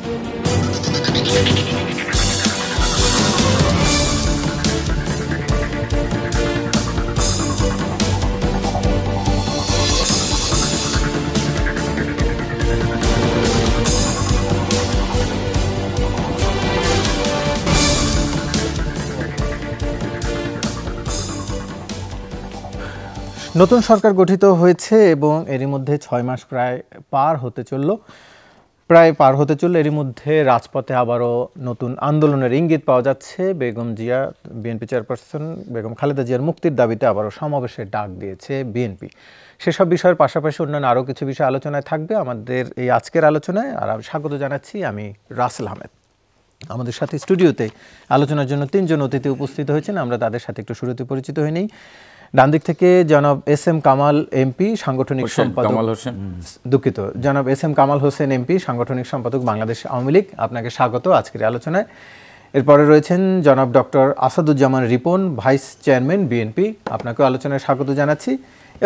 নতুন সরকার গঠিত হয়েছে এবং এরই মধ্যে 6 মাস প্রায় পার হতে চলল। এরই মধ্যে রাজপথে আবারও নতুন আন্দোলনের ইঙ্গিত পাওয়া যাচ্ছে। বেগম জিয়া, বিএনপি চেয়ারপারসন বেগম খালেদা জিয়ার মুক্তির দাবিতে আবারও সমাবেশের ডাক দিয়েছে বিএনপি। সেসব বিষয়ের পাশাপাশি অন্যান্য আরও কিছু বিষয় আলোচনায় থাকবে আমাদের এই আজকের আলোচনায়। আর আমি স্বাগত জানাচ্ছি, আমি রাসেল আহমেদ। আমাদের সাথে স্টুডিওতে আলোচনার জন্য 3 জন অতিথি উপস্থিত হয়েছেন। আমরা তাদের সাথে একটু শুরুতে পরিচিত হয়ে নেই। ডান দিক থেকে জনাব এস এম কামাল এমপি, সাংগঠনিক সম্পাদক। জনাব S M Kamal Hossain MP, সাংগঠনিক সম্পাদক বাংলাদেশ আওয়ামী লীগ। আপনাকে স্বাগত আজকের আলোচনায়। এরপরে রয়েছেন জনাব doctor Asaduzzaman Ripon, vice chairman BNP. আপনাকেও আলোচনায় স্বাগত জানাচ্ছি।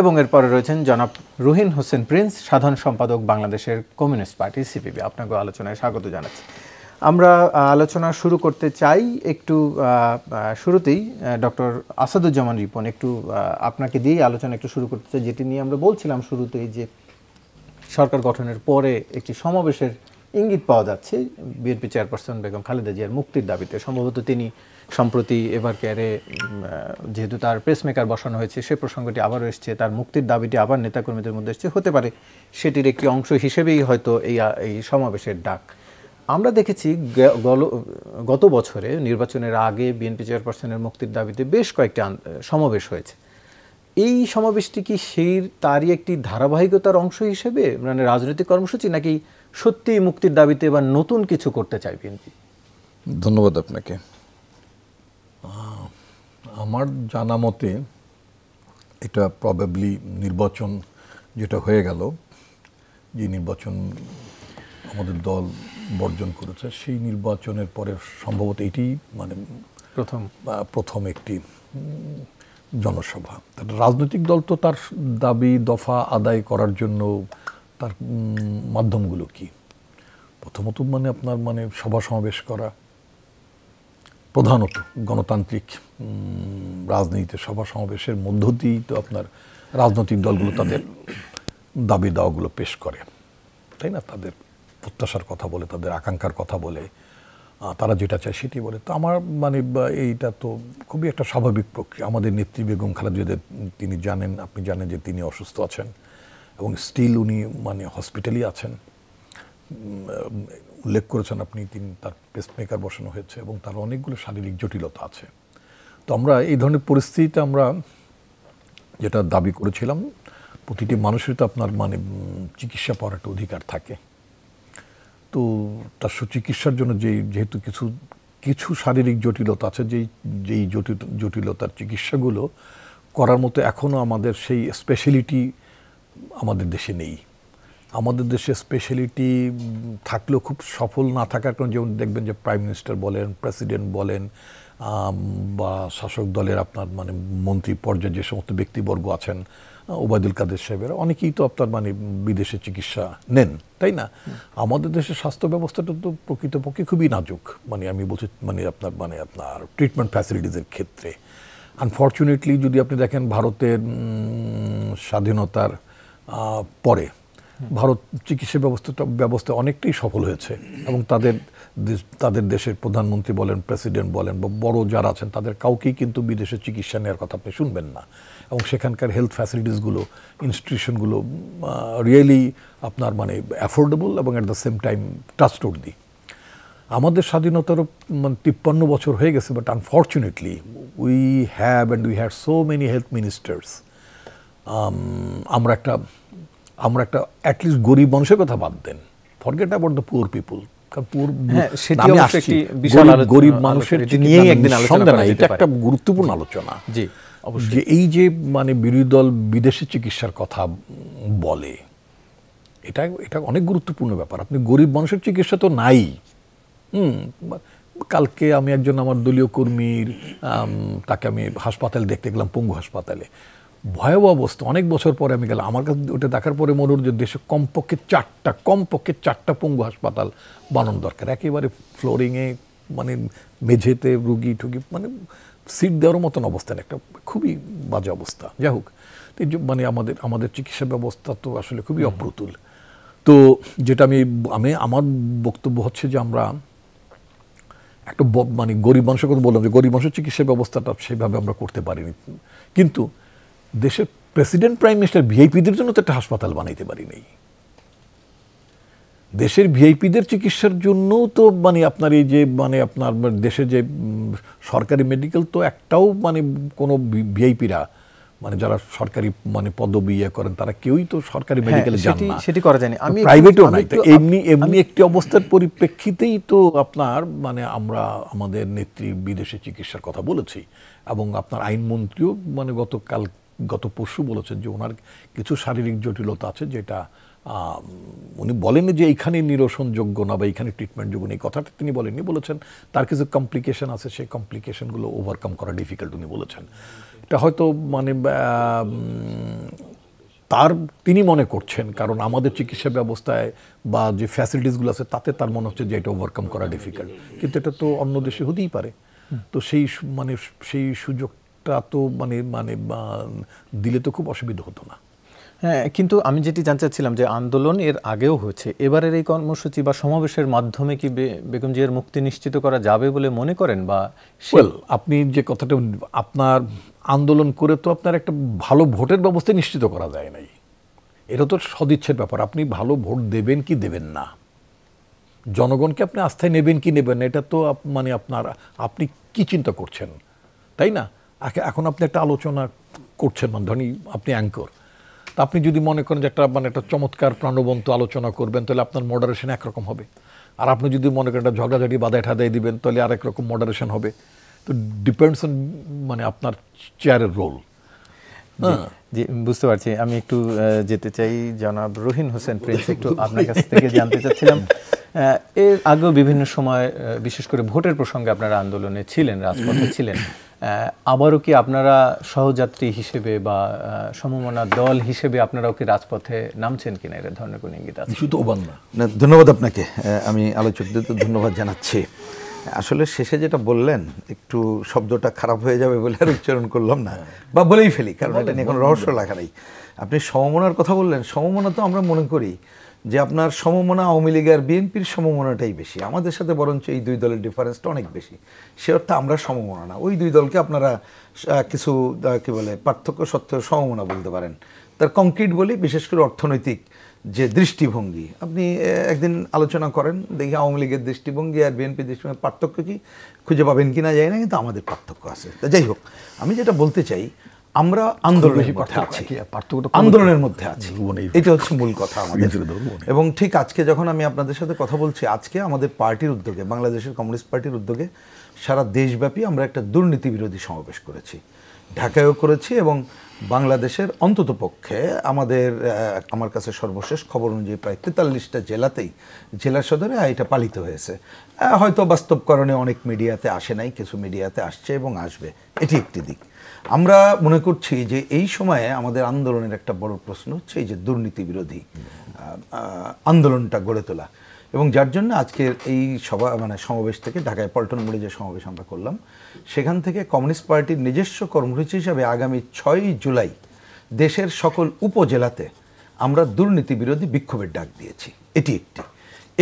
এবং এরপরে রয়েছেন জনাব রুহিন হোসেন প্রিন্স, সাধারণ সম্পাদক বাংলাদেশের কমিউনিস্ট পার্টি সিপিবি। আপনাকেও আলোচনায় স্বাগত জানাচ্ছি। আমরা আলোচনা শুরু করতে চাই একটু শুরুতেই ডক্টর আসাদুজ্জামান রিপন, একটু আপনাকে দিয়েই আলোচনা একটু শুরু করতে চাই, যেটি নিয়ে আমরা বলছিলাম শুরুতেই যে সরকার গঠনের পরে একটি সমাবেশের ইঙ্গিত পাওয়া যাচ্ছে বিএনপি চেয়ারপারসন বেগম খালেদা জিয়ার মুক্তির দাবিতে। সম্ভবত তিনি সম্প্রতি এবার কেয়ারে যেহেতু তার পেসমেকার বসানো হয়েছে, সে প্রসঙ্গটি আবারও এসছে, তার মুক্তির দাবিটি আবার নেতাকর্মীদের মধ্যে এসছে। হতে পারে সেটির একটি অংশ হিসেবেই হয়তো এই সমাবেশের ডাক। আমরা দেখেছি গত বছরে নির্বাচনের আগে বিএনপি চেয়ারপারসনের মুক্তির দাবিতে বেশ কয়েকটি সমাবেশ হয়েছে। এই সমাবেশটি কি তারই একটি ধারাবাহিকতার অংশ হিসেবে, মানে রাজনৈতিক কর্মসূচি, নাকি সত্যি মুক্তির দাবিতে এবার নতুন কিছু করতে চায় বিএনপি? ধন্যবাদ আপনাকে। আমার জানা মতে এটা প্রবাবলি নির্বাচন যেটা হয়ে গেল, যে নির্বাচন আমাদের দল বর্জন করেছে, সেই নির্বাচনের পরে সম্ভবত এটি মানে প্রথম একটি জনসভা। রাজনৈতিক দল তো তার দাবি দফা আদায় করার জন্য তার মাধ্যমগুলো কি? প্রথমত আপনার সভা সমাবেশ করা, প্রধানত গণতান্ত্রিক রাজনীতিতে সভা সমাবেশের মধ্য দিয়েই তো আপনার রাজনৈতিক দলগুলো তাদের দাবি দাওয়াগুলো পেশ করে, তাই না? তাদের প্রত্যাশার কথা বলে, তাদের আকাঙ্ক্ষার কথা বলে, তারা যেটা চায় সেটি বলে। তো আমার এইটা তো খুবই একটা স্বাভাবিক প্রক্রিয়া। আমাদের নেত্রী বেগম খালেদা জিয়া, তিনি জানেন, আপনি জানেন যে তিনি অসুস্থ আছেন এবং স্টিল উনি হসপিটালই আছেন। উল্লেখ করেছেন আপনি, তার পেসমেকার বসানো হয়েছে এবং তার অনেকগুলো শারীরিক জটিলতা আছে। তো আমরা এই ধরনের পরিস্থিতিতে আমরা যেটা দাবি করেছিলাম, প্রতিটি মানুষের তো আপনার চিকিৎসা পাওয়ার একটা অধিকার থাকে। তো তার সুচিকিৎসার জন্য যেহেতু কিছু শারীরিক জটিলতা আছে, যেই জটিলতার চিকিৎসাগুলো করার মতো এখনও আমাদের সেই স্পেশালিটি আমাদের দেশে নেই। আমাদের দেশে স্পেশালিটি থাকলেও খুব সফল না থাকার কারণে, যেমন দেখবেন যে প্রাইম মিনিস্টার বলেন, প্রেসিডেন্ট বলেন, বা শাসক দলের আপনার মন্ত্রী পর্যায়ে যে সমস্ত ব্যক্তিবর্গ আছেন, ওবায়দুল কাদের সাহেবের অনেকেই তো আপনার বিদেশে চিকিৎসা নেন, তাই না? আমাদের দেশের স্বাস্থ্য ব্যবস্থাটা তো প্রকৃতপক্ষে খুবই নাজুক, আমি বলছি আপনার ট্রিটমেন্ট ফ্যাসিলিটিসের ক্ষেত্রে। আনফর্চুনেটলি যদি আপনি দেখেন, ভারতের স্বাধীনতার পরে ভারত চিকিৎসা ব্যবস্থা অনেকটাই সফল হয়েছে এবং তাদের দেশের প্রধানমন্ত্রী বলেন, প্রেসিডেন্ট বলেন, বা বড় যারা আছেন, তাদের কাউকেই কিন্তু বিদেশে চিকিৎসা নেওয়ার কথা আপনি শুনবেন না। এবং সেখানকার হেলথ ফ্যাসিলিটিসগুলো, ইনস্টিটিউশনগুলো রিয়েলি আপনার অ্যাফোর্ডেবল এবং at the same time trustworthy. আমাদের স্বাধীনতারও 53 বছর হয়ে গেছে, but unfortunately we had so many health ministers. আমরা একটা অ্যাটলিস্ট গরিব মানুষের কথা বাদ দেন, forget about the poor people, গরিব মানুষের এটা একটা গুরুত্বপূর্ণ আলোচনা। যে এই যে বিরোধী দল বিদেশে চিকিৎসার কথা বলে, এটা অনেক গুরুত্বপূর্ণ ব্যাপার। আপনি গরিব মানুষের চিকিৎসা তো নাই। কালকে আমি একজন আমার দলীয় কর্মীর, তাকে আমি হাসপাতালে দেখতে গেলাম, পঙ্গু হাসপাতালে। ভয়াবহ অবস্থা। অনেক বছর পরে আমি গেলাম, আমার কাছে ওটা দেখার পরে মনে হল যে দেশে কমপক্ষে চারটা পঙ্গু হাসপাতাল বানানো দরকার, একেবারে ফ্লোরিংয়ে, মানে মেঝেতে রুগী টুগি, মানে সিট দেওয়ার মতন অবস্থা না, একটা খুবই বাজে অবস্থা। যাই হোক, মানে আমাদের চিকিৎসা ব্যবস্থা তো আসলে খুবই অপ্রতুল। তো যেটা আমার বক্তব্য হচ্ছে যে আমরা একটা মানে গরিব মানুষের কথা বললাম যে গরিব মানুষের চিকিৎসা ব্যবস্থাটা সেভাবে আমরা করতে পারিনি, কিন্তু দেশের প্রেসিডেন্ট প্রাইম মিনিস্টার ভিআইপিদের জন্য তো একটা হাসপাতাল বানাইতে পারিনি। দেশের ভিআইপিদের চিকিৎসার জন্য তো মানে আপনার এই যে মানে আপনার দেশের যে সরকারি মেডিকেল তো একটাও মানে কোনো ভিআইপিরা মানে যারা সরকারি মানে পদবি করেন তারা কেউই তো সরকারি মেডিকেলে যান না, সেটি করা যায়নি। আমি প্রাইভেটও নাই। তো এমনি একটি অবস্থার পরিপ্রেক্ষিতেই তো আপনার মানে আমরা আমাদের নেত্রী বিদেশে চিকিৎসার কথা বলেছি, এবং আপনার আইনমন্ত্রীও মানে গত পরশু বলেছেন যে ওনার কিছু শারীরিক জটিলতা আছে, যেটা উনি বলেননি যে এইখানে নিরসনযোগ্য না বা এইখানে ট্রিটমেন্টযোগ্য না, এই কথাটা তিনি বলেননি, বলেছেন তার কিছু কমপ্লিকেশন আছে, সেই কমপ্লিকেশনগুলো ওভারকাম করা ডিফিকাল্ট উনি বলেছেন। এটা হয়তো মানে তিনি মনে করছেন, কারণ আমাদের চিকিৎসা ব্যবস্থায় বা যে ফ্যাসিলিটিসগুলো আছে তাতে তার মনে হচ্ছে যে এটা ওভারকাম করা ডিফিকাল্ট, কিন্তু এটা তো অন্য দেশে হতেই পারে। তো সেই সুযোগটা তো মানে দিলে তো খুব অসুবিধা হতো না। হ্যাঁ, কিন্তু আমি যেটি জানতে চাচ্ছিলাম যে আন্দোলন এর আগেও হয়েছে, এবারের এই কর্মসূচি বা সমাবেশের মাধ্যমে কি বেগম জিয়ার মুক্তি নিশ্চিত করা যাবে বলে মনে করেন? বা আপনি যে কথাটা, আপনার আন্দোলন করে তো আপনার একটা ভালো ভোটের ব্যবস্থা নিশ্চিত করা যায় নাই, এটা তো সদিচ্ছের ব্যাপার। আপনি ভালো ভোট দেবেন কি দেবেন না, জনগণকে আপনি আস্থায় নেবেন কি নেবেন না, এটা তো মানে আপনি কি চিন্তা করছেন, তাই না? এখন আপনি একটা আলোচনা করছেন, মানে ধরেন আপনি অ্যাঙ্কর, তা আপনি যদি মনে করেন যে একটা চমৎকার প্রাণবন্ত আলোচনা করবেন, তাহলে আপনার মডারেশন একরকম হবে। আর আপনি যদি মনে করেন একটা ঝগড়াঝাটি বাধায় ঠাদায় দিবেন, তাহলে আরেক রকম মডারেশন হবে। তো ডিপেন্ডস অন মানে আপনার চেয়ারের রোল। জি, বুঝতে পারছি। আমি একটু যেতে চাই জনাব রহিন হোসেন প্রিন্স, একটু আপনার কাছ থেকে জানতে চাচ্ছিলাম, এর আগেও বিভিন্ন সময় বিশেষ করে ভোটের প্রসঙ্গে আপনারা আন্দোলনে ছিলেন, রাজপথে ছিলেন, আবারও কি আপনারা সহযাত্রী হিসেবে বা সমমনা দল হিসেবে আপনারাও কি রাজপথে নামছেন কিনা, এর ধরনের কোনো ইঙ্গিত আছে? শুধু না, ধন্যবাদ আপনাকে। আমি আলোচকদের তো ধন্যবাদ জানাচ্ছি। আসলে শেষে যেটা বললেন, একটু শব্দটা খারাপ হয়ে যাবে বলে আর উচ্চারণ করলাম না, বা বলেই ফেলি, কারণ এটা নিয়ে কোনো রহস্য লেখা নেই। আপনি সমমনার কথা বললেন, সমমনা তো আমরা মনে করি যে আপনার সমমনা আওয়ামী লীগ আর বিএনপির সমমনাটাই বেশি, আমাদের সাথে বরঞ্চ এই দুই দলের ডিফারেন্সটা অনেক বেশি। সে অর্থে আমরা সমমনা না, ওই দুই দলকে আপনারা কিছু কি বলে পার্থক্য সত্ত্বেও সমমনা বলতে পারেন। তার কংক্রিট বলি, বিশেষ করে অর্থনৈতিক যে দৃষ্টিভঙ্গি, আপনি একদিন আলোচনা করেন, দেখি আওয়ামী লীগের দৃষ্টিভঙ্গি আর বিএনপির দৃষ্টিভঙ্গির পার্থক্য কি খুঁজে পাবেন কিনা যায় না, কিন্তু আমাদের পার্থক্য আছে। তা যাই হোক, আমি যেটা বলতে চাই, আমরা আন্দোলনের মধ্যে আছি, আন্দোলনের মধ্যে আছি, এটা হচ্ছে মূল কথা আমাদের। এবং ঠিক আজকে যখন আমি আপনাদের সাথে কথা বলছি, আজকে আমাদের পার্টির উদ্যোগে, বাংলাদেশের কমিউনিস্ট পার্টির উদ্যোগে সারা দেশব্যাপী আমরা একটা দুর্নীতি বিরোধী সমাবেশ করেছি, ঢাকায়ও করেছি, এবং বাংলাদেশের অন্তত পক্ষে আমার কাছে সর্বশেষ খবর অনুযায়ী প্রায় 43টা জেলাতেই, জেলা সদরে এটা পালিত হয়েছে। হয়তো বাস্তবকরণে অনেক মিডিয়াতে আসে নাই, কিছু মিডিয়াতে আসছে এবং আসবে, এটি একটি দিক। আমরা মনে করছি যে এই সময়ে আমাদের আন্দোলনের একটা বড় প্রশ্ন হচ্ছে এই যে দুর্নীতি বিরোধী আন্দোলনটা গড়ে তোলা, এবং যার জন্য আজকের এই সমাবেশ থেকে, ঢাকায় পল্টন মোড়ে যে সমাবেশ আমরা করলাম, সেখান থেকে কমিউনিস্ট পার্টির নিজস্ব কর্মসূচি হিসাবে আগামী 6 জুলাই দেশের সকল উপজেলাতে আমরা দুর্নীতি বিরোধী বিক্ষোভের ডাক দিয়েছি, এটি একটি।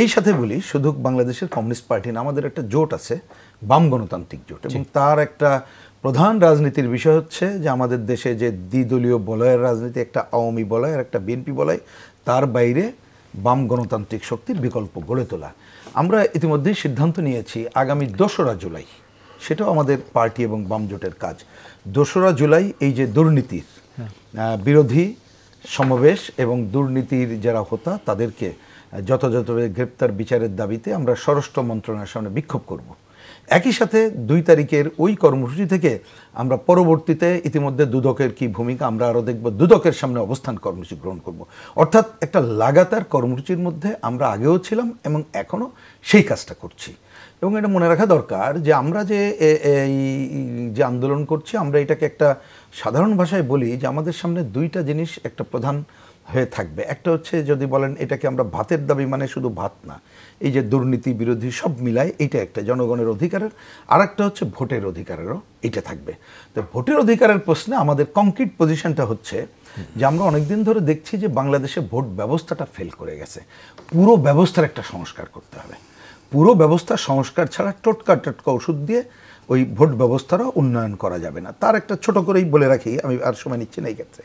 এই সাথে বলি, শুধু বাংলাদেশের কমিউনিস্ট পার্টি না, আমাদের একটা জোট আছে, বাম গণতান্ত্রিক জোট, এবং তার একটা প্রধান রাজনীতির বিষয় হচ্ছে যে আমাদের দেশে যে দ্বিদলীয় বলয়ের রাজনীতি, একটা আওয়ামী বলয় আর একটা বিএনপি বলয়, তার বাইরে বাম গণতান্ত্রিক শক্তির বিকল্প গড়ে তোলা। আমরা ইতিমধ্যেই সিদ্ধান্ত নিয়েছি আগামী 2রা জুলাই, সেটাও আমাদের পার্টি এবং বাম জোটের কাজ, 2রা জুলাই এই যে দুর্নীতির বিরোধী সমাবেশ এবং দুর্নীতির যারা হোতা তাদেরকে যথাযথভাবে গ্রেপ্তার বিচারের দাবিতে আমরা স্বরাষ্ট্র মন্ত্রণালয়ের সামনে বিক্ষোভ করব। একই সাথে 2 তারিখের ওই কর্মসূচি থেকে আমরা পরবর্তীতে ইতিমধ্যে দুদকের কি ভূমিকা আমরা আরও দেখব, দুদকের সামনে অবস্থান কর্মসূচি গ্রহণ করব। অর্থাৎ একটা লাগাতার কর্মসূচির মধ্যে আমরা আগেও ছিলাম এবং এখনও সেই কাজটা করছি। এবং এটা মনে রাখা দরকার যে আমরা যে এই যে আন্দোলন করছি, আমরা এটাকে একটা সাধারণ ভাষায় বলি যে আমাদের সামনে দুইটা জিনিস একটা প্রধান হয়ে থাকবে। একটা হচ্ছে যদি বলেন এটাকে আমরা ভাতের দাবি, মানে শুধু ভাত না, এই যে দুর্নীতি বিরোধী সব মিলায় এইটা একটা জনগণের অধিকারের, আর একটা হচ্ছে ভোটের অধিকারেরও এটা থাকবে। তো ভোটের অধিকারের প্রশ্নে আমাদের কংক্রিট পজিশনটা হচ্ছে যে আমরা অনেকদিন ধরে দেখছি যে বাংলাদেশে ভোট ব্যবস্থাটা ফেল করে গেছে। পুরো ব্যবস্থার একটা সংস্কার করতে হবে। পুরো ব্যবস্থা সংস্কার ছাড়া টোটকা ওষুধ দিয়ে ওই ভোট ব্যবস্থারও উন্নয়ন করা যাবে না। তার একটা ছোট করেই বলে রাখি, আমি আর সময় নিচ্ছি না এই ক্ষেত্রে,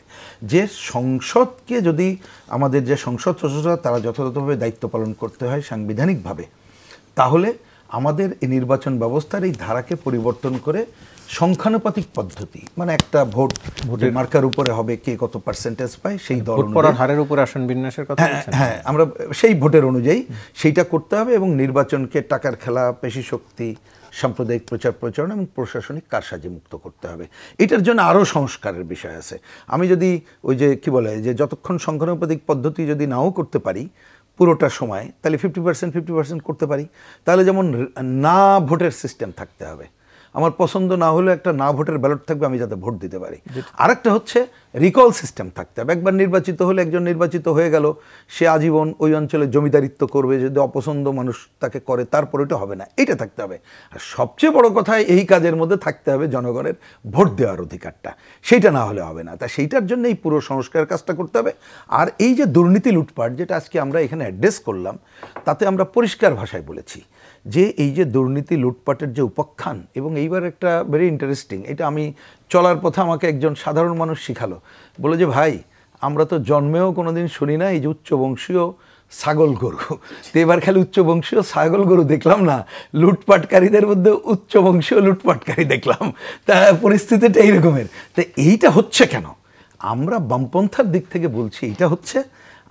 যে সংসদকে যদি আমাদের যে সংসদ সদস্যরা তারা যথাযথভাবে দায়িত্ব পালন করতে হয় সাংবিধানিকভাবে, তাহলে আমাদের এই নির্বাচন ব্যবস্থার এই ধারাকে পরিবর্তন করে সংখ্যানুপাতিক পদ্ধতি, মানে একটা ভোটের মার্কার উপরে হবে কে কত পার্সেন্টেজ পায় সেই দল পড়ার হারের উপর আসন বিন্যাসের কথা বলছেন। হ্যাঁ, আমরা সেই ভোটের অনুযায়ী সেইটা করতে হবে এবং নির্বাচনকে টাকার খেলা, পেশি শক্তি, সাম্প্রদায়িক প্রচার প্রচারণা এবং প্রশাসনিক কারসাজি মুক্ত করতে হবে। এটার জন্য আরও সংস্কারের বিষয় আছে। আমি যদি ওই যে কি বলে যে যতক্ষণ সংখ্যানুপাতিক পদ্ধতি যদি নাও করতে পারি পুরোটা সময়, তাহলে 50% করতে পারি। তাহলে যেমন না ভোটের সিস্টেম থাকতে হবে, আমার পছন্দ না হলে একটা না ভোটের ব্যালট থাকবে, আমি যাতে ভোট দিতে পারি। আরেকটা হচ্ছে রিকল সিস্টেম থাকতে হবে। একবার নির্বাচিত হলে, একজন নির্বাচিত হয়ে গেল, সে আজীবন ওই অঞ্চলে জমিদারিত্ব করবে, যদি অপছন্দ মানুষ তাকে করে তারপরে এটা হবে না, এটা থাকতে হবে। আর সবচেয়ে বড় কথা এই কাজের মধ্যে থাকতে হবে জনগণের ভোট দেওয়ার অধিকারটা, সেইটা না হলে হবে না। তা সেইটার জন্য এই পুরো সংস্কার কাজটা করতে হবে। আর এই যে দুর্নীতি লুটপাট যেটা আজকে আমরা এখানে অ্যাড্রেস করলাম, তাতে আমরা পরিষ্কার ভাষায় বলেছি যে এই যে দুর্নীতি লুটপাটের যে উপাখ্যান, এবং এইবার একটা ভেরি ইন্টারেস্টিং, এটা আমি চলার পথে আমাকে একজন সাধারণ মানুষ শিখালো, বলে যে ভাই আমরা তো জন্মেও কোনোদিন শুনি না এই যে উচ্চবংশীয় ছাগল গরু, তো এবার খালি উচ্চবংশীয় ছাগল গরু দেখলাম না, লুটপাটকারীদের মধ্যে উচ্চবংশীয় লুটপাটকারী দেখলাম। তা পরিস্থিতিটা এইরকমের। তো এইটা হচ্ছে কেন? আমরা বামপন্থার দিক থেকে বলছি এটা হচ্ছে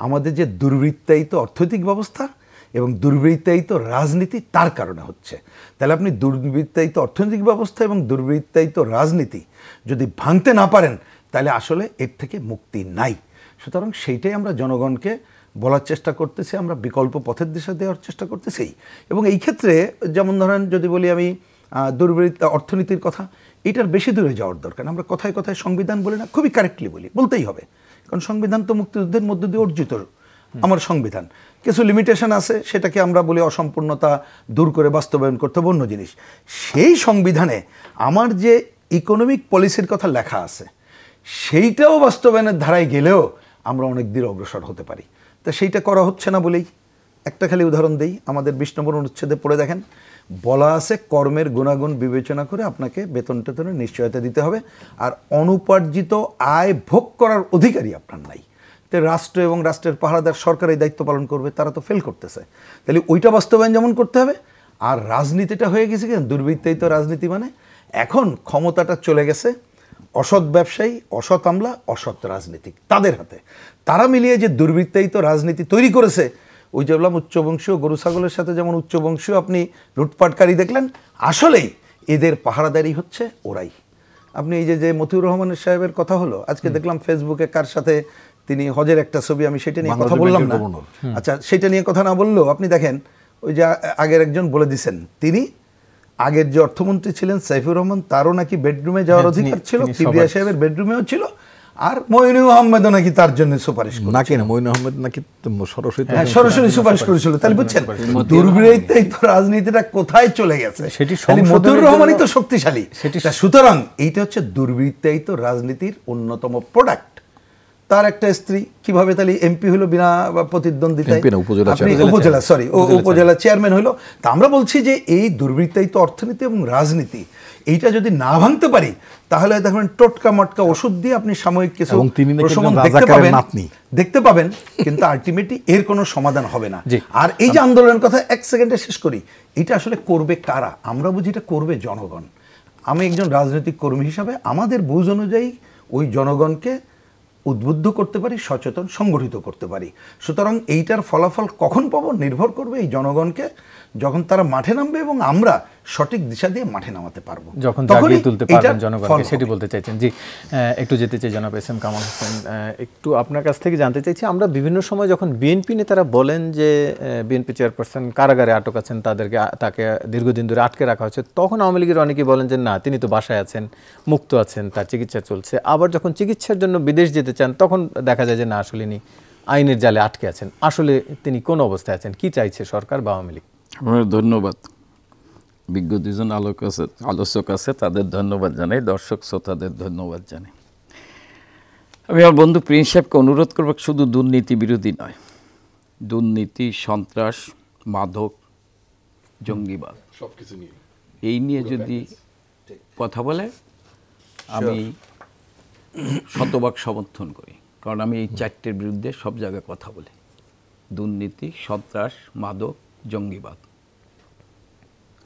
আমাদের যে দুর্বৃত্তায়িত অর্থনৈতিক ব্যবস্থা এবং দুর্বৃত্তায়িত রাজনীতি, তার কারণে হচ্ছে। তাহলে আপনি দুর্বৃত্তায়িত অর্থনৈতিক ব্যবস্থা এবং দুর্বৃত্তায়িত রাজনীতি যদি ভাঙতে না পারেন, তাহলে আসলে এর থেকে মুক্তি নাই। সুতরাং সেইটাই আমরা জনগণকে বলার চেষ্টা করতেছি, আমরা বিকল্প পথের দিশা দেওয়ার চেষ্টা করতেছি। এবং এই ক্ষেত্রে যেমন ধরেন যদি বলি আমি দুর্বৃত্ত অর্থনীতির কথা, এটার বেশি দূরে যাওয়ার দরকার। আমরা কথায় কথায় সংবিধান বলি না, খুবই কারেক্টলি বলি, বলতেই হবে, কারণ সংবিধান তো মুক্তিযুদ্ধের মধ্য দিয়ে অর্জিত আমার সংবিধান। কিছু লিমিটেশন আছে, সেটাকে আমরা বলি অসম্পূর্ণতা দূর করে বাস্তবায়ন করতে হবে অন্য জিনিস। সেই সংবিধানে আমার যে ইকোনমিক পলিসির কথা লেখা আছে, সেইটাও বাস্তবায়নের ধারায় গেলেও আমরা অনেক দূর অগ্রসর হতে পারি। তা সেইটা করা হচ্ছে না বলেই একটা খালি উদাহরণ দেই, আমাদের 20 নম্বর অনুচ্ছেদে পড়ে দেখেন, বলা আছে কর্মের গুণাগুণ বিবেচনা করে আপনাকে বেতন টেতনের নিশ্চয়তা দিতে হবে, আর অনুপার্জিত আয় ভোগ করার অধিকারই আপনার নাই। তো রাষ্ট্র এবং রাষ্ট্রের পাহারাদার সরকার এই দায়িত্ব পালন করবে, তারা তো ফেল করতেছে। তাহলে ওইটা বাস্তবায়ন যেমন করতে হবে। আর রাজনীতিটা হয়ে গেছে কি দুর্বৃত্তায়িত রাজনীতি, মানে এখন ক্ষমতাটা চলে গেছে অসৎ ব্যবসায়ী, অসৎ আমলা, অসৎ রাজনীতিক, তাদের হাতে। তারা মিলিয়ে যে দুর্বৃত্তায়িত রাজনীতি তৈরি করেছে, ওই যে বললাম উচ্চবংশীয় গরু ছাগলের সাথে যেমন উচ্চবংশীয় আপনি লুটপাটকারী দেখলেন, আসলেই এদের পাহারাদারি হচ্ছে ওরাই। আপনি এই যে মতিউর রহমানের সাহেবের কথা হলো, আজকে দেখলাম ফেসবুকে কার সাথে তিনি হজের একটা ছবি, আমি সেটা নিয়ে কথা বললাম না, আচ্ছা সেটা নিয়ে কথা না বললেও আপনি দেখেন ওই যে আগের একজন বলে দিছেন, তিনি আগের যে অর্থমন্ত্রী ছিলেন সাইফুর রহমান, তারও নাকি বেডরুমে যাওয়ার অধিকার ছিল, কিবরিয়া সাহেবের বেডরুমেও ছিল, আর মঈনুল আহমেদও নাকি তার জন্য সুপারিশ নাকি না, মঈনুল আহমেদ নাকি সরাসরি সুপারিশ করেছিল। তাহলে বুঝছেন দুর্বৃত্তায়িত রাজনীতিটা কোথায় চলে গেছে, মতিউর রহমানই তো শক্তিশালী। সুতরাং এইটা হচ্ছে দুর্বৃত্তায়িত রাজনীতির অন্যতম প্রোডাক্ট। তার একটা স্ত্রী কিভাবে তাহলে এমপি হলো বিনা প্রতিদ্বন্দ্বিতায়, উপজেলা চেয়ারম্যান হলো। তা আমরা বলছি যে এই দুর্বৃত্তায়িত অর্থনীতি এবং রাজনীতি, এইটা যদি না ভাঙতে পারি, তাহলে দেখবেন টোটকা মটকা ওষুধ দিয়ে আপনি সাময়িক কিছু দেখতে পাবেন, কিন্তু আলটিমেটলি এর কোনো সমাধান হবে না। আর এই যে আন্দোলনের কথা 1 সেকেন্ডে শেষ করি, এটা আসলে করবে কারা? আমরা বুঝি এটা করবে জনগণ। আমি একজন রাজনৈতিক কর্মী হিসাবে আমাদের বুঝ অনুযায়ী ওই জনগণকে উদ্বুদ্ধ করতে পারি, সচেতন সংগঠিত করতে পারি। সুতরাং এইটার ফলাফল কখন পাবো নির্ভর করবে এই জনগণকে, যখন তারা মাঠে নামবে এবং আমরা সঠিক দিশা দিয়ে মাঠে নামাতে পারবো, যখন তখনই জাগিয়ে তুলতে এইটার পারবেন জনগণকে, ফল সেটি হবে। বলতে চাইছেন। জি, একটু যেতে চাই জনাব এস এম কামাল হোসেন, একটু আপনার কাছ থেকে জানতে চাইছি, আমরা বিভিন্ন সময় যখন বিএনপি নেতারা বলেন যে বিএনপি চেয়ারপারসন কারাগারে আটক আছেন, তাকে দীর্ঘদিন ধরে আটকে রাখা হয়েছে, তখন আওয়ামী লীগের অনেকেই বলেন যে না, তিনি তো বাসায় আছেন, মুক্ত আছেন, তার চিকিৎসা চলছে। আবার যখন চিকিৎসার জন্য বিদেশ যেতে চান, তখন দেখা যায় যে না, আসলে তিনি আইনের জালে আটকে আছেন। আসলে তিনি কোন অবস্থায় আছেন, কি চাইছে সরকার বা আওয়ামী লীগ? আমার ধন্যবাদ। বিজ্ঞ দুজন আলোচক আছে, তাদের ধন্যবাদ জানাই, দর্শক শ্রোতাদের ধন্যবাদ জানাই। আমি আমার বন্ধু প্রিন্স সাহেবকে অনুরোধ করব, শুধু দুর্নীতি বিরোধী নয়, দুর্নীতি, সন্ত্রাস, মাদক, জঙ্গিবাদ সবকিছু নিয়ে এই নিয়ে যদি কথা বলে আমি শতভাগ সমর্থন করি, কারণ আমি এই চারটের বিরুদ্ধে সব জায়গায় কথা বলি। দুর্নীতি, সন্ত্রাস, মাদক, জঙ্গিবাদ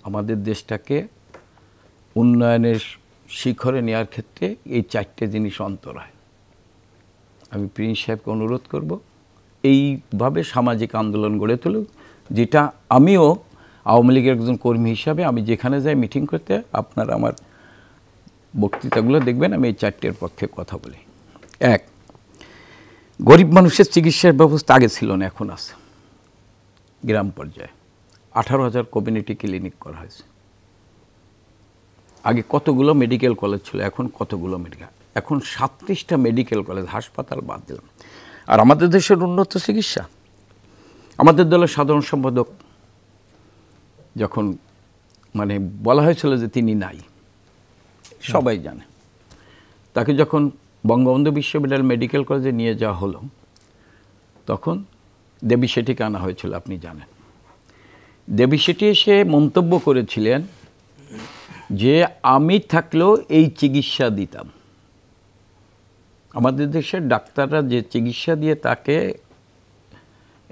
আমাদের দেশটাকে উন্নয়নের শিখরে নেওয়ার ক্ষেত্রে এই চারটে জিনিস অন্তরায়। আমি প্রিন্স সাহেবকে অনুরোধ করব এইভাবে সামাজিক আন্দোলন গড়ে তুলুক, যেটা আমিও আওয়ামী লীগের একজন কর্মী হিসাবে আমি যেখানে যাই মিটিং করতে, আপনারা আমার বক্তৃতাগুলো দেখবেন, আমি এই চারটের পক্ষে কথা বলি। এক, গরিব মানুষের চিকিৎসার ব্যবস্থা আগে ছিল না, এখন আছে। গ্রাম পর্যায়ে 18,000 কমিউনিটি ক্লিনিক করা হয়েছে। আগে কতগুলো মেডিকেল কলেজ ছিল, এখন কতগুলো মেডিকেল, এখন 37টা মেডিকেল কলেজ, হাসপাতাল বাদ দিলাম। আর আমাদের দেশের উন্নত চিকিৎসা, আমাদের দলের সাধারণ সম্পাদক যখন মানে বলা হয়েছিল যে তিনি নাই, সবাই জানে, তাকে যখন বঙ্গবন্ধু বিশ্ববিদ্যালয় মেডিকেল কলেজে নিয়ে যাওয়া হলো, তখন দেবী শেঠিকে আনা হয়েছিল, আপনি জানেন। দেবী শেঠি এসে মন্তব্য করেছিলেন যে আমি থাকলেও এই চিকিৎসা দিতাম। আমাদের দেশের ডাক্তাররা যে চিকিৎসা দিয়ে তাকে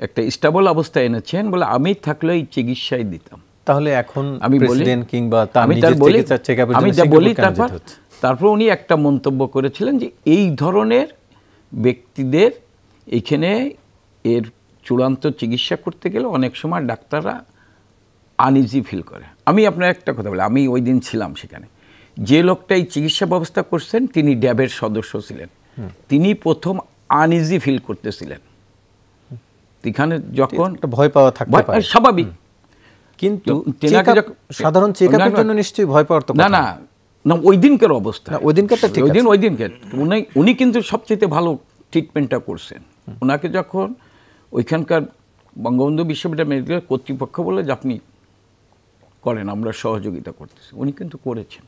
একটা স্টেবল অবস্থায় এনেছেন, বলে আমি থাকলেও এই চিকিৎসাই দিতাম। তাহলে এখন আমি বলি, প্রেসিডেন্ট কিংবা তার আমি নিজের বলি, চিকিৎসার চেকআপের আমি জন্য যা বলি, সিঙ্গাপুর কেন যেতে হচ্ছে? তারপর উনি একটা মন্তব্য করেছিলেন যে এই ধরনের ব্যক্তিদের এখানে এর চূড়ান্ত চিকিৎসা করতে গেলে অনেক সময় ডাক্তাররা আনইজি ফিল করে। আমি আপনার একটা কথা বলি, আমি ওই দিন ছিলাম সেখানে, যে লোকটা এই চিকিৎসা ব্যবস্থা করছেন তিনি ড্যাবের সদস্য ছিলেন, তিনি প্রথম আনইজি ফিল করতেছিলেন। এখানে যখন একটা ভয় পাওয়া থাকতে পারে, স্বাভাবিক, কিন্তু তেনাকে সাধারণ চেকআপের জন্য নিশ্চয়ই ভয় পাওয়ার তো না না না, ওই দিনকার অবস্থা, ওই দিনকারটা ঠিক আছে। ওই দিনকার উনি কিন্তু সবচেয়ে ভালো ট্রিটমেন্টটা করছেন। ওনাকে যখন ওইখানকার বঙ্গবন্ধু বিশ্ববিদ্যালয় মেডিকেল কর্তৃপক্ষ বলে যে আপনি করেন, আমরা সহযোগিতা করতেছি, উনি কিন্তু করেছেন।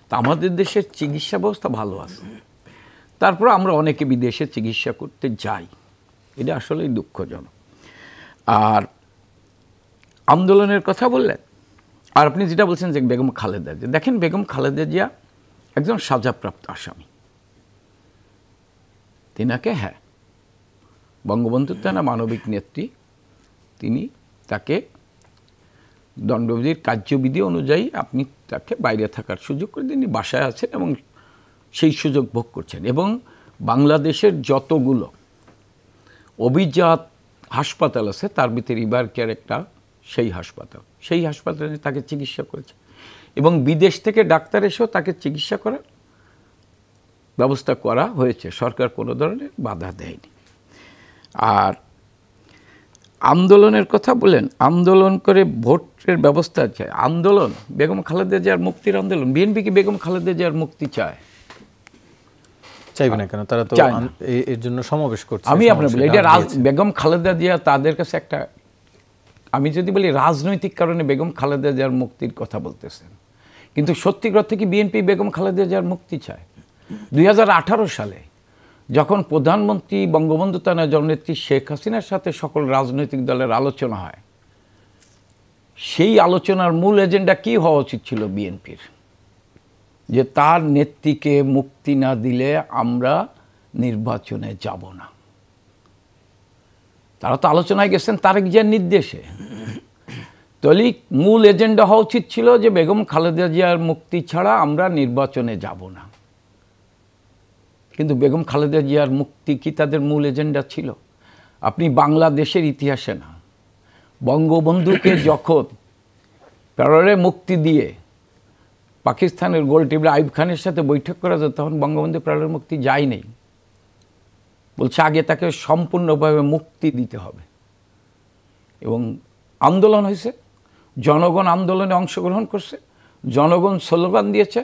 তা আমাদের দেশের চিকিৎসা ব্যবস্থা ভালো আছে। তারপর আমরা অনেকে বিদেশে চিকিৎসা করতে যাই, এটা আসলেই দুঃখজনক। আর আন্দোলনের কথা বললেন, আর আপনি যেটা বলছেন যে বেগম খালেদা জিয়া, দেখেন বেগম খালেদা জিয়া একজন সাজাপ্রাপ্ত আসামি। তিনাকে বঙ্গবন্ধুর তেনা মানবিক নেত্রী, তিনি তাকে দণ্ডবিধির কার্যবিধি অনুযায়ী আপনি তাকে বাইরে থাকার সুযোগ করে, তিনি বাসায় আছেন এবং সেই সুযোগ ভোগ করছেন। এবং বাংলাদেশের যতগুলো অভিজাত হাসপাতাল আছে তার ভিতরে রিভার কেয়ার একটা সেই হাসপাতালে তাকে চিকিৎসা করেছে, এবং বিদেশ থেকে ডাক্তার এসেও তাকে চিকিৎসা করার ব্যবস্থা করা হয়েছে, সরকার কোনো ধরনের বাধা দেয়নি। আর আন্দোলনের কথা বলেন, আন্দোলন করে ভোটের ব্যবস্থা আছে, আন্দোলন বেগম খালেদা জিয়ার মুক্তির আন্দোলন, বিএনপি কি বেগম খালেদা জিয়ার মুক্তি চায়? চাইবে না কেন? তারা তো এর জন্য সমাবেশ করছে। আমি আপনার বলি, এটা বেগম খালেদা জিয়া তাদের কাছে একটা, আমি যদি বলি রাজনৈতিক কারণে বেগম খালেদা জিয়ার মুক্তির কথা বলতেছেন, কিন্তু সত্যিকার অর্থে কি বিএনপি বেগম খালেদা জিয়ার মুক্তি চায়? 2018 সালে যখন প্রধানমন্ত্রী বঙ্গবন্ধু তার জননেত্রী শেখ হাসিনার সাথে সকল রাজনৈতিক দলের আলোচনা হয়, সেই আলোচনার মূল এজেন্ডা কি হওয়া উচিত ছিল বিএনপির? যে তার নেত্রীকে মুক্তি না দিলে আমরা নির্বাচনে যাব না। তারা তো আলোচনায় গেছেন তারেক জিয়ার নির্দেশে। তাহলে মূল এজেন্ডা হওয়া উচিত ছিল যে বেগম খালেদা জিয়ার মুক্তি ছাড়া আমরা নির্বাচনে যাব না। কিন্তু বেগম খালেদা জিয়ার মুক্তি কি তাদের মূল এজেন্ডা ছিল? আপনি বাংলাদেশের ইতিহাসে না, বঙ্গবন্ধুকে যখন প্রাণে মুক্তি দিয়ে পাকিস্তানের গোল টেবিলে আইয়ুব খানের সাথে বৈঠক করা যায়, তখন বঙ্গবন্ধু প্রাণের মুক্তি যায় নেই। বলছে আগে তাকে সম্পূর্ণভাবে মুক্তি দিতে হবে। এবং আন্দোলন হয়েছে, জনগণ আন্দোলনে অংশগ্রহণ করছে, জনগণ স্লোগান দিয়েছে,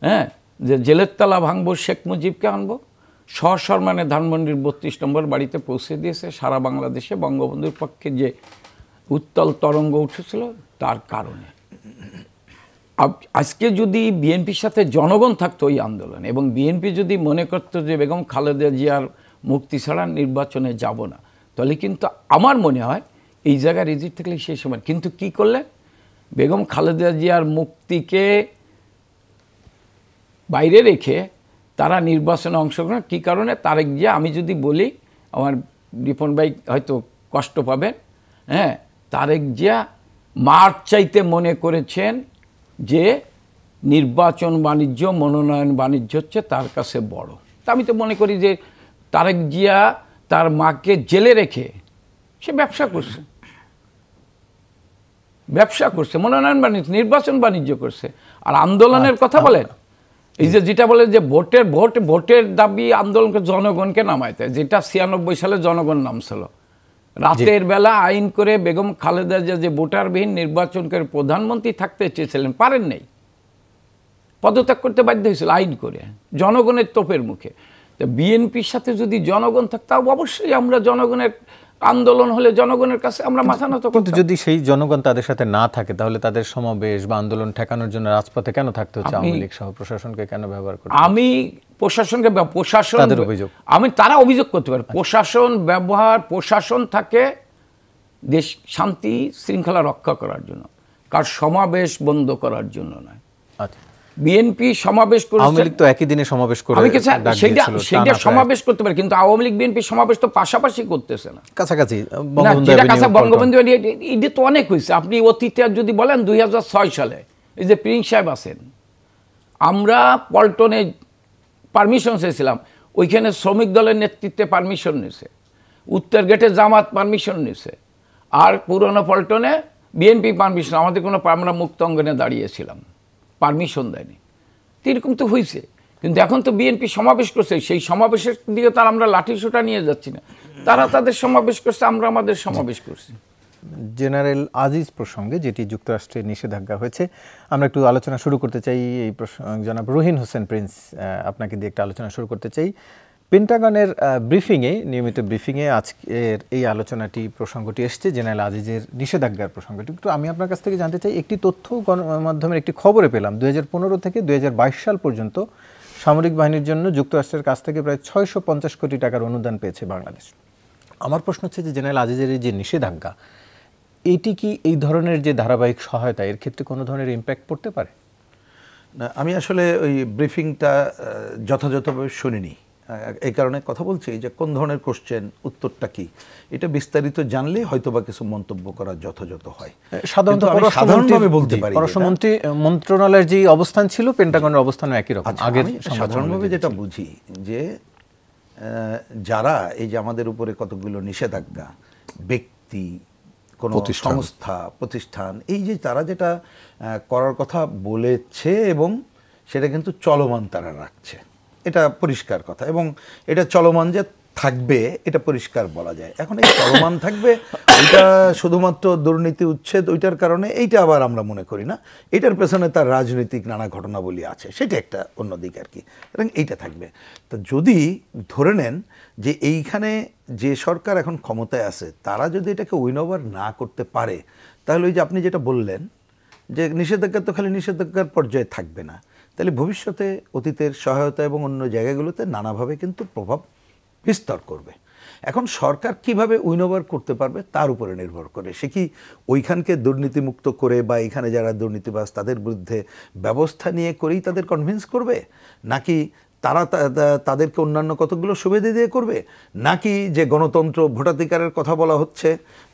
হ্যাঁ, যে জেলের তালা ভাঙবো, শেখ মুজিবকে আনবো। সসম্মানে ধানমন্ডির 32 নম্বর বাড়িতে পৌঁছে দিয়েছে। সারা বাংলাদেশে বঙ্গবন্ধুর পক্ষে যে উত্তাল তরঙ্গ উঠেছিল তার কারণে। আজকে যদি বিএনপির সাথে জনগণ থাকতো ওই আন্দোলনে, এবং বিএনপি যদি মনে করতো যে বেগম খালেদা জিয়ার মুক্তি ছাড়া নির্বাচনে যাব না, তাহলে কিন্তু আমার মনে হয় এই জায়গায় রিজিট থাকলে সেই সময়। কিন্তু কি করলে বেগম খালেদা জিয়ার মুক্তিকে বাইরে রেখে তারা নির্বাচনে অংশগ্রহণ, কী কারণে? তারেক জিয়া, আমি যদি বলি আমার রিপন ভাই হয়তো কষ্ট পাবেন, হ্যাঁ, তারেক জিয়া মার চাইতে মনে করেছেন যে নির্বাচন বাণিজ্য, মনোনয়ন বাণিজ্য হচ্ছে তার কাছে বড়। তা আমি তো মনে করি যে তারেক জিয়া তার মাকে জেলে রেখে সে ব্যবসা করছে, মনোনয়ন বাণিজ্য, নির্বাচন বাণিজ্য করছে। আর আন্দোলনের কথা বলেন, এই যে যেটা বলে যে ভোটের দাবি আন্দোলনকে জনগণকে নামাইতে, যেটা 96 সালে জনগণ নামছিল। রাতের বেলা আইন করে বেগম খালেদা জিয়া যে ভোটারবিহীন নির্বাচন করে প্রধানমন্ত্রী থাকতে চেয়েছিলেন, পারেন নাই, পদত্যাগ করতে বাধ্য হয়েছিল আইন করে জনগণের তোপের মুখে। তো বিএনপির সাথে যদি জনগণ থাকতো, অবশ্যই আমরা জনগণের আন্দোলন হলে জনগণের কাছে আমরা মাথা নত করতাম। যদি সেই জনগণ তাদের সাথে না থাকে, তাহলে তাদের সমাবেশ বা আন্দোলন ঠেকানোর জন্য রাজপথে কেন থাকতে হচ্ছে? আওয়ামী লীগ সহ প্রশাসনকে কেন ব্যবহার করতে? আমি প্রশাসনকে, প্রশাসন তাদের অভিযোগ, তারা অভিযোগ করতে পারে প্রশাসন থাকে দেশ শান্তি শৃঙ্খলা রক্ষা করার জন্য, কার সমাবেশ বন্ধ করার জন্য নয়। আচ্ছা, বিএনপি সমাবেশ করছে, আওয়ামী লীগ তো একই দিনে সমাবেশ করে, সেটা সমাবেশ করতে পারে, কিন্তু আওয়ামী লীগ বিএনপি সমাবেশ তো পাশাপাশি করতেছে না, কাছাকাছি। বঙ্গবন্ধু এটা তো অনেক হয়েছে। আপনি অতীতে যদি বলেন 2006 সালে এই যে প্রিন্স সাহেব আছেন, আমরা পল্টনে পারমিশন চেয়েছিলাম, ওইখানে শ্রমিক দলের নেতৃত্বে পারমিশন নিছে, উত্তর গেটে জামাত পারমিশন নিছে, আর পুরনো পল্টনে বিএনপি পারমিশন, আমাদের কোনো, আমরা মুক্ত অঙ্গনে দাঁড়িয়েছিলাম, পারমিশন দেয়নি। এরকম তো হয়েছে। কিন্তু এখন তো বিএনপি সমাবেশ করছে, সেই সমাবেশের দিকে তার আমরা লাঠিসোঁটা নিয়ে যাচ্ছি না, তারা তাদের সমাবেশ করছে, আমরা আমাদের সমাবেশ করছি। জেনারেল আজিজ প্রসঙ্গে, যেটি যুক্তরাষ্ট্রে নিষেধাজ্ঞা হয়েছে, আমরা একটু আলোচনা শুরু করতে চাই। এই জনাব রহিন হোসেন প্রিন্স, আপনাকে দিয়ে একটা আলোচনা শুরু করতে চাই। পেন্টাগনের ব্রিফিংয়ে, নিয়মিত ব্রিফিংয়ে আজকের এই আলোচনাটি, প্রসঙ্গটি এসছে, জেনারেল আজিজের নিষেধাজ্ঞার প্রসঙ্গটি। একটু আমি আপনার কাছ থেকে জানতে চাই, একটি তথ্য গণমাধ্যমের একটি খবরে পেলাম, 2015 থেকে 2022 সাল পর্যন্ত সামরিক বাহিনীর জন্য যুক্তরাষ্ট্রের কাছ থেকে প্রায় 650 কোটি টাকার অনুদান পেয়েছে বাংলাদেশ। আমার প্রশ্ন হচ্ছে যে জেনারেল আজিজের এই যে নিষেধাজ্ঞা, এটি কি এই ধরনের যে ধারাবাহিক সহায়তা, এর ক্ষেত্রে কোনো ধরনের ইম্প্যাক্ট পড়তে পারে? না, আমি আসলে ওই ব্রিফিংটা যথাযথভাবে শুনিনি, এই কারণে কথা বলছি যে কোন ধরনের কোশ্চেন, উত্তরটা কি, এটা বিস্তারিত জানলে হয়তো বা কিছু মন্তব্য করা যথাযথ হয়। সাধারণভাবে বলতে পারি, পররাষ্ট্রমন্ত্রী মন্ত্রণালয়ের যে অবস্থান ছিল, পেন্টাগনের অবস্থান একই রকম। আগের সাধারণভাবে যেটা বুঝি যে যারা এই যে আমাদের উপরে কতগুলো নিষেধাজ্ঞা, ব্যক্তি, কোন সংস্থা, প্রতিষ্ঠান, এই যে তারা যেটা করার কথা বলেছে এবং সেটা কিন্তু চলমান তারা রাখছে, এটা পরিষ্কার কথা। এবং এটা চলমান যে থাকবে এটা পরিষ্কার বলা যায়। এখন এই চলমান থাকবে, ওইটা শুধুমাত্র দুর্নীতি উচ্ছেদ ওইটার কারণে, এইটা আবার আমরা মনে করি না, এটার পেছনে তার রাজনৈতিক নানা ঘটনাবলী আছে, সেটা একটা অন্য দিক আর কি, এবং এইটা থাকবে। তো যদি ধরে নেন যে এইখানে যে সরকার এখন ক্ষমতায় আছে, তারা যদি এটাকে উইন ওভার না করতে পারে, তাহলে ওই যে আপনি যেটা বললেন যে নিষেধাজ্ঞা তো খালি নিষেধাজ্ঞার পর্যায়ে থাকবে না, তাহলে ভবিষ্যতে অতীতের সহায়তা এবং অন্য জায়গাগুলোতে নানাভাবে কিন্তু প্রভাব বিস্তার করবে। এখন সরকার কিভাবে উইন ওভার করতে পারবে তার উপরে নির্ভর করে। সে কি ওইখানকে দুর্নীতিমুক্ত করে বা এখানে যারা দুর্নীতিবাজ তাদের বিরুদ্ধে ব্যবস্থা নিয়ে করেই তাদের কনভিন্স করবে, নাকি তারা তাদেরকে অন্যান্য কতগুলো সুবিধা দিয়ে করবে, নাকি যে গণতন্ত্র ভোটাধিকারের কথা বলা হচ্ছে,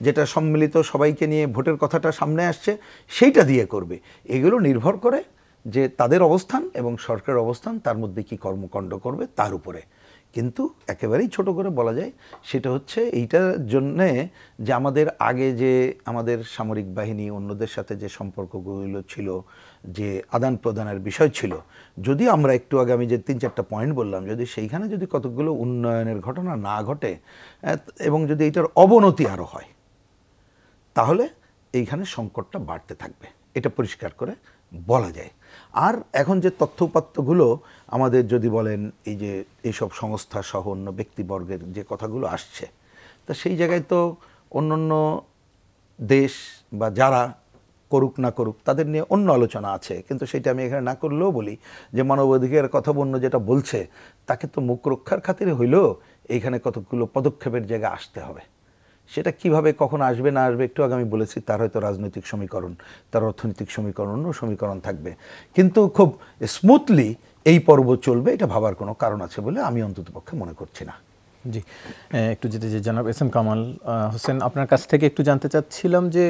যেটা সম্মিলিত সবাইকে নিয়ে ভোটের কথাটা সামনে আসছে, সেইটা দিয়ে করবে। এগুলো নির্ভর করে যে তাদের অবস্থান এবং সরকারের অবস্থান, তার মধ্যে কি কর্মকাণ্ড করবে তার উপরে। কিন্তু একেবারেই ছোট করে বলা যায় সেটা হচ্ছে এইটার জন্যে যে আমাদের আগে যে আমাদের সামরিক বাহিনী অন্যদের সাথে যে সম্পর্কগুলো ছিল, যে আদান প্রদানের বিষয় ছিল, যদি আমরা একটু আগে আমি যে 3-4টা পয়েন্ট বললাম, যদি সেইখানে যদি কতগুলো উন্নয়নের ঘটনা না ঘটে এবং যদি এইটার অবনতি আরও হয়, তাহলে এইখানে সংকটটা বাড়তে থাকবে, এটা পরিষ্কার করে বলা যায়। আর এখন যে তথ্যপাত্রগুলো আমাদের যদি বলেন এই যে এইসব সংস্থা সহ অন্য ব্যক্তিবর্গের যে কথাগুলো আসছে, তা সেই জায়গায় তো অন্য দেশ বা যারা করুক না করুক তাদের নিয়ে অন্য আলোচনা আছে, কিন্তু সেটা আমি এখানে না করলেও বলি যে মানবাধিকারের কথা অন্য যেটা বলছে তাকে তো মুখ রক্ষার খাতিরে হইলেও এইখানে কতগুলো পদক্ষেপের জায়গা আসতে হবে। সেটা কিভাবে কখন আসবে না আসবে একটু আগে আমি বলেছি, তার হয়তো রাজনৈতিক সমীকরণ, তার অর্থনৈতিক সমীকরণ, অন্য সমীকরণ থাকবে, কিন্তু খুব স্মুথলি এই পর্ব চলবে এটা ভাবার কোনো কারণ আছে বলে আমি অন্ততপক্ষে মনে করছি না। জি, একটু যেতে যে জনাব এস এম কামাল হোসেন, আপনার কাছ থেকে একটু জানতে চাচ্ছিলাম যে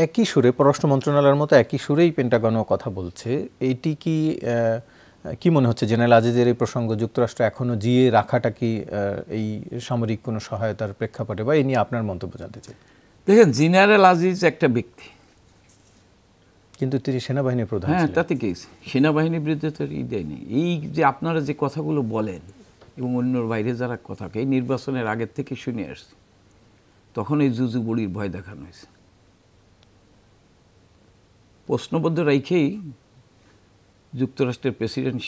একই সুরে পররাষ্ট্র মন্ত্রণালয়ের মতো একই সুরেই পেন্টাগনও কথা বলছে, এইটি কি মনে হচ্ছে জেনারেল আজিজের এই প্রসঙ্গ যুক্তরাষ্ট্র এখনো জিয়ে রাখাটা কি এই সামরিক কোনো সহায়তার প্রেক্ষাপটে, বা এই নিয়ে আপনার মন্তব্য জানতে চাই। দেখেন, জেনারেল আজিজ একটা ব্যক্তি, কিন্তু তিনি সেনাবাহিনীর প্রধান। হ্যাঁ, তাতে কি সেনাবাহিনীর বিরুদ্ধে তো দেয়নি। এই যে আপনারা যে কথাগুলো বলেন এবং অন্যর বাইরে যারা কথা, এই নির্বাচনের আগের থেকে শুনে আসছে, তখন এই জুজু বুড়ির ভয় দেখানো হয়েছে। প্রশ্নবদ্ধ রেখেই যুক্তরাষ্ট্রের প্রেসিডেন্ট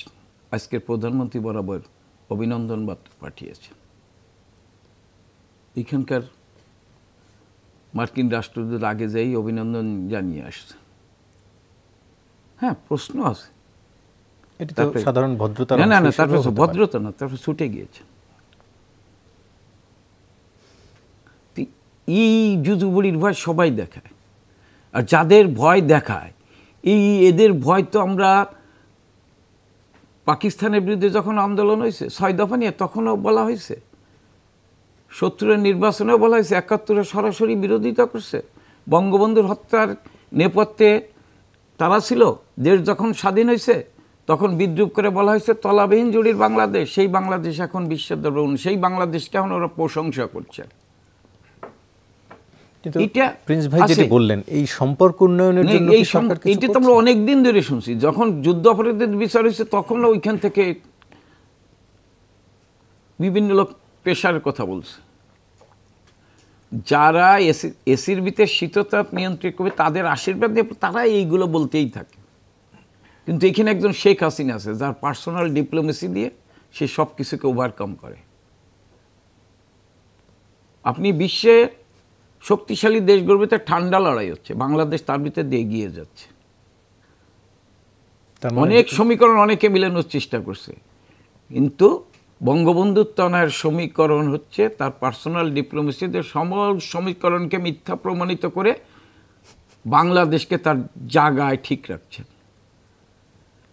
আজকের প্রধানমন্ত্রী বরাবর অভিনন্দন বার্তা পাঠিয়েছেন। এখানকার মার্কিন রাষ্ট্রদূত আগে যাই অভিনন্দন জানিয়ে আসছে। হ্যাঁ, প্রশ্ন আছে, এটি তো সাধারণ ভদ্রতা না, তারপর ভদ্রতা না, তারপর ছুটে গিয়েছে। এই জুজুবুড়ির ভয় সবাই দেখায়, আর যাদের ভয় দেখায় এদের ভয় তো আমরা পাকিস্তানের বিরুদ্ধে যখন আন্দোলন হয়েছে 6 দফা নিয়ে, তখনও বলা হয়েছে, 70-এর নির্বাচনেও বলা হয়েছে, 71-এ সরাসরি বিরোধিতা করছে। বঙ্গবন্ধুর হত্যার নেপথ্যে তারা ছিল। দেশ যখন স্বাধীন হয়েছে তখন বিদ্রুপ করে বলা হয়েছে তলাবিহীন জুড়ির বাংলাদেশ, সেই বাংলাদেশ এখন বিশ্বের দরবারে, সেই বাংলাদেশকে এখন ওরা প্রশংসা করছে। প্রিন্স ভাই যেটা বললেন, এই সম্পর্ক উন্নয়নের জন্য কি সরকার কিছু করছে? এটা তো আমরা অনেক দিন ধরে শুনছি। যখন যুদ্ধ অপরাধীদের বিচার হয়েছে তখন ওইখান থেকে বিভিন্ন লোক পেশার কথা বলছে। যারা এসির ভিতরে শীততাপ নিয়ন্ত্রণ করবে তাদের আশীর্বাদ দিয়ে তারা এইগুলো বলতেই থাকে। কিন্তু এখানে একজন শেখ হাসিনা আছে যার পার্সোনাল ডিপ্লোমেসি দিয়ে সে সব কিছুকে ওভারকাম করে। আপনি বিশ্বে শক্তিশালী দেশগুলোতে ঠান্ডা লড়াই হচ্ছে, বাংলাদেশ তার ভিতরে দিয়ে এগিয়ে যাচ্ছে। অনেক সমীকরণ অনেকে মিলানোর চেষ্টা করছে, কিন্তু বঙ্গবন্ধুর তনয়ের সমীকরণ হচ্ছে তার পার্সোনাল ডিপ্লোমেসিতে সমল সমীকরণকে মিথ্যা প্রমাণিত করে বাংলাদেশকে তার জায়গায় ঠিক রাখছেন।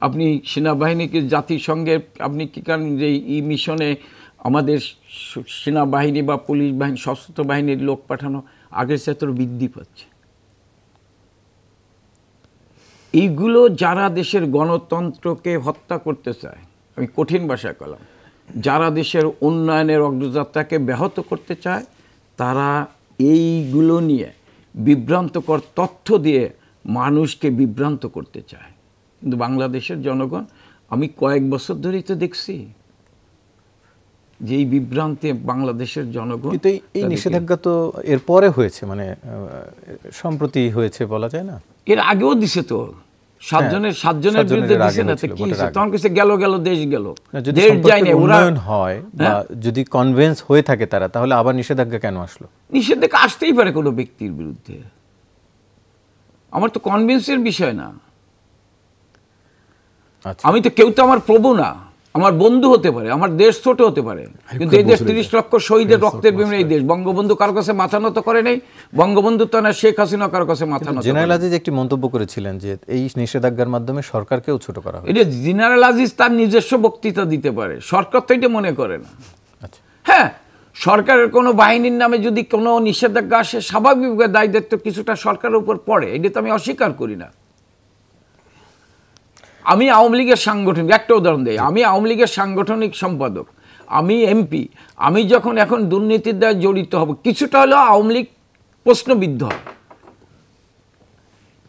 আপনি সেনাবাহিনীকে জাতিসংঘের আপনি কি কারণ যে এই মিশনে আমাদের সেনাবাহিনী বা পুলিশ বাহিনী সশস্ত্র বাহিনীর লোক পাঠানো আগের চেয়ে বৃদ্ধি পাচ্ছে। এইগুলো যারা দেশের গণতন্ত্রকে হত্যা করতে চায়, আমি কঠিন ভাষায় কলাম, যারা দেশের উন্নয়নের অগ্রযাত্রাকে ব্যাহত করতে চায়, তারা এইগুলো নিয়ে বিভ্রান্তকর তথ্য দিয়ে মানুষকে বিভ্রান্ত করতে চায়। কিন্তু বাংলাদেশের জনগণ, আমি কয়েক বছর ধরেই তো দেখছি যে এই বিভ্রান্তে বাংলাদেশের জনগণ। কিন্তু এই নিষেধাজ্ঞা তো এরপরে হয়েছে, মানে সম্প্রতি হয়েছে বলা যায় না? এর আগেও দিছে তো, 7 জনের বিরুদ্ধে দিছে না, কি তখন কিছু গেল দেশ গেল, দেশ যায় না। ওরা হয় বা যদি কনভিন্স হয়ে থাকে তারা, তাহলে আবার নিষেধাজ্ঞা কেন আসলো? নিষেধাজ্ঞা আসতেই পারে কোনো ব্যক্তির বিরুদ্ধে। আমার তো কনভিন্সের বিষয় না। আমি তো কেউ তো আমার প্রভু না, আমার বন্ধু হতে পারে, আমার দেশ ছোট হতে পারে, কিন্তু এই দেশ 30 লক্ষ শহীদের রক্তের বিনিময়ে এই দেশ। বঙ্গবন্ধু কারো কাছে মাথা নত করে নেই, বঙ্গবন্ধু তো না শেখ হাসিনা কারো কাছে মাথা নত। জেনারেল আজিজ একটি মন্তব্য করেছিলেন যে এই নিষেধাজ্ঞার মাধ্যমে সরকারকেও ছোট করা হবে। এটা জেনারেল আজিজ তার নিজস্ব বক্তৃতা দিতে পারে, সরকার তো এটা মনে করে না। হ্যাঁ, সরকারের কোনো বাহিনীর নামে যদি কোনো নিষেধাজ্ঞা আসে, স্বাভাবিকভাবে দায় দায়িত্ব কিছুটা সরকারের উপর পড়ে, এটা তো আমি অস্বীকার করি না। আমি আওয়ামী লীগের সাংগঠনিক একটা উদাহরণ দিই, আমি আওয়ামী লীগের সাংগঠনিক সম্পাদক। আমি এমপি, আমি যখন এখন দুর্নীতির দ্বারা জড়িত হব, কিছুটা হলেও আওয়ামী লীগ প্রশ্নবিদ্ধ হয়।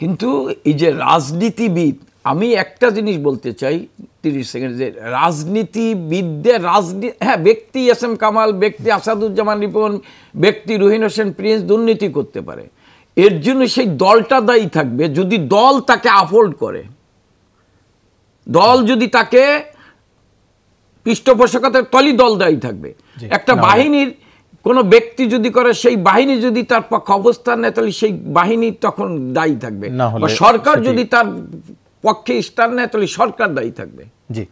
কিন্তু এই যে রাজনীতিবিদ, আমি একটা জিনিস বলতে চাই 30 সেকেন্ড, যে রাজনীতিবিদদের হ্যাঁ, ব্যক্তি এস এম কামাল, ব্যক্তি আসাদুজ্জামান রিপন, ব্যক্তি রহিন হোসেন প্রিন্স দুর্নীতি করতে পারে, এর জন্য সেই দলটা দায়ী থাকবে যদি দল তাকে আপহোল্ড করে, দল যদি তাকে পৃষ্ঠপোষকতার তলি দল দায়ী থাকবে। একটা বাহিনীর কোনো ব্যক্তি যদি করে, সেই বাহিনী যদি তার পক্ষে অবস্থান নেয়, তাহলে সেই বাহিনী তখন দায়ী থাকবে। সরকার যদি তার পক্ষে স্টার নেয়, তাহলে সরকার দায়ী থাকবে। জি,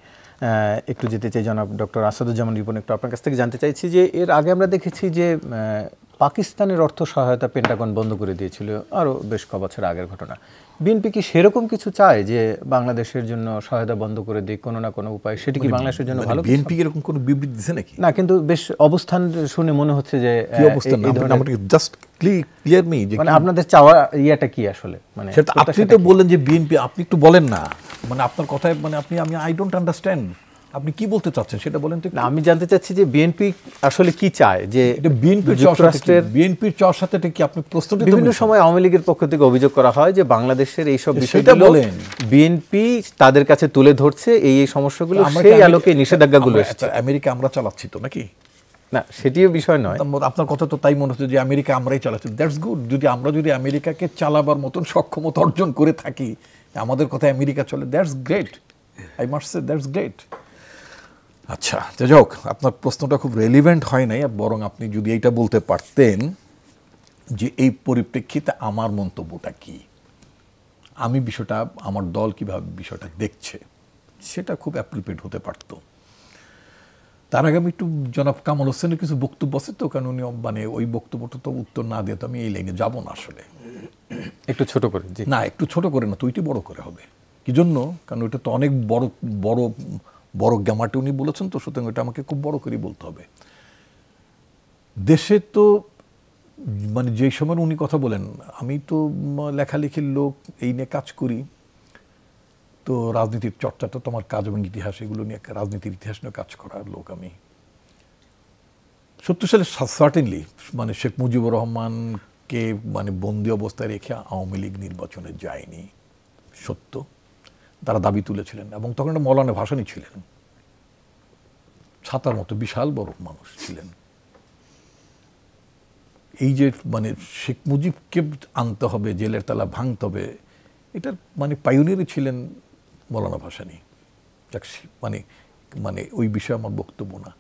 একটু যেতে চাই জনাব ডক্টর আসাদুজ্জামান রিপন, একটু আপনার কাছ থেকে জানতে চাইছি যে এর আগে আমরা দেখেছি যে পাকিস্তানের অর্থ সহায়তা পেন্টাগন বন্ধ করে দিয়েছিল, আরও বেশ ক বছর আগের ঘটনা। বিএনপি কি সেরকম কিছু চায় যে বাংলাদেশের জন্য সহায়তা বন্ধ করে দিক কোনো না কোনো উপায়? সেটি কি বাংলাদেশের জন্য ভালো? বিএনপি এরকম কোনো বিবৃতি দিছে নাকি? না, কিন্তু বেশ অবস্থান শুনে মনে হচ্ছে যে জাস্ট ক্লিয়ার মি, মানে আপনাদের চাওয়া ইয়াটা কি আসলে? মানে সেটা আপনি তো বললেন যে বিএনপি, আপনি একটু বলেন না, মানে আপনার কথায় মানে আমি আই ডোন্ট আন্ডারস্ট্যান্ড, আপনি কি বলতে চাচ্ছেন সেটা বলেন তো। আমি জানতে চাচ্ছি যে বিএনপি আসলে কি চায়, যে বিএনপির চাওয়ার সাথে কি আপনি প্রশ্নটি? বিভিন্ন সময় আওয়ামী লীগের পক্ষ থেকে অভিযোগ করা হয় যে বাংলাদেশের এইসব বিষয়গুলো বিএনপি তাদের কাছে তুলে ধরছে, এই সমস্যাগুলো সেই আলোকে নিষেধাজ্ঞাগুলো এসেছে। আমেরিকা আমরা চালাচ্ছি তো নাকি? না, সেটিও বিষয় নয়। আপনার কথা তো তাই মনে হচ্ছে যে আমেরিকা আমরাই চালাচ্ছি। That's good. আমরা যদি আমেরিকাকে চালাবার মতন সক্ষমতা অর্জন করে থাকি, আমাদের কথা আমেরিকা চলে, that's great. I must say that's great. আচ্ছা, যাই হোক, আপনার প্রশ্নটা খুব রেলিভেন্ট হয় নাই, বরং আপনি যদি এইটা বলতে পারতেন যে এই পরিপ্রেক্ষিতে আমার মন্তব্যটা কি, আমি বিষয়টা, আমার দল কিভাবে বিষয়টা দেখছে, সেটা খুব অ্যাপ্রোপ্রিয়েট হতে পারত। তার আগে আমি একটু জনাব কামাল হোসেনের কিছু বক্তব্য আছে তো, কারণ উনি মানে ওই বক্তব্যটা তো উত্তর না দিয়ে তো আমি এই লাইনে যাব না আসলে। একটু ছোট করে? না, একটু ছোট করে না তো, ওইটি বড় করে হবে। কি জন্য? কারণ ওইটা তো অনেক বড় বড় বড় গ্যামাটে উনি বলেছেন, তো সুতরাং ওইটা আমাকে খুব বড় করেই বলতে হবে। দেশে তো মানে যেই সময় উনি কথা বলেন, আমি তো লেখালেখির লোক, এই নিয়ে কাজ করি, তো রাজনীতির চর্চাটা তোমার কাজ এবং ইতিহাস, এগুলো নিয়ে, রাজনীতির ইতিহাস নিয়ে কাজ করার লোক আমি। 70 সালে সার্টেনলি মানে শেখ মুজিবুর রহমানকে মানে বন্দি অবস্থায় রেখে আওয়ামী লীগ নির্বাচনে যায়নি, সত্য। তারা দাবি তুলেছিলেন, এবং তখন একটা মৌলানা ভাসানী ছিলেন, ছাতার মতো বিশাল বড় মানুষ ছিলেন। এই যে মানে শেখ মুজিবকে আনতে হবে, জেলের তালা ভাঙতে হবে, এটার মানে পাইওনিয়ারই ছিলেন মৌলানা ভাসানী। মানে মানে ওই বিষয়ে আমার বক্তব্য না।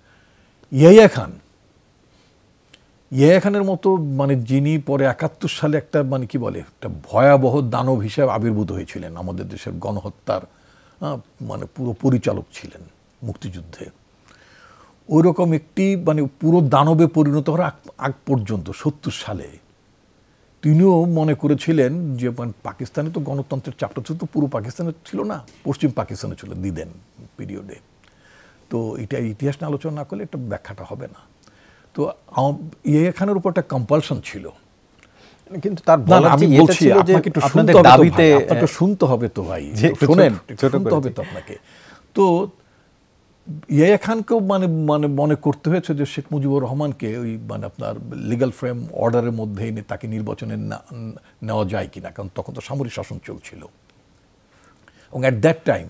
ইয়াহিয়া খানের মতো মানে যিনি পরে 71 সালে একটা মানে কি বলে একটা ভয়াবহ দানব হিসেবে আবির্ভূত হয়েছিলেন, আমাদের দেশের গণহত্যার মানে পুরো পরিচালক ছিলেন মুক্তিযুদ্ধে, ওই রকম একটি মানে পুরো দানবে পরিণত হওয়ার আগ পর্যন্ত 70 সালে তিনিও মনে করেছিলেন যে পাকিস্তানে তো গণতন্ত্রের চাপটা তো পুরো পাকিস্তানে ছিল না, পশ্চিম পাকিস্তানে ছিল দিদেন পিরিয়ডে। তো এটা ইতিহাস নিয়ে আলোচনা না করলে একটা ব্যাখ্যাটা হবে না। তো ইয়াহিয়া খানের উপর একটা কম্পালশন ছিল, কিন্তু তার আমি বলছি আপনাকে একটু শুনতে হবে তো ভাই, শোনেন, শুনতে হবে তো আপনাকে। তো ইয়াহিয়া খানকেও মানে মানে মনে করতে হয়েছে যে শেখ মুজিবুর রহমানকে ওই মানে আপনার লিগ্যাল ফ্রেম অর্ডারের মধ্যে এনে তাকে নির্বাচনে নেওয়া যায় কিনা, কারণ তখন তো সামরিক শাসন চলছিল। এবং at that time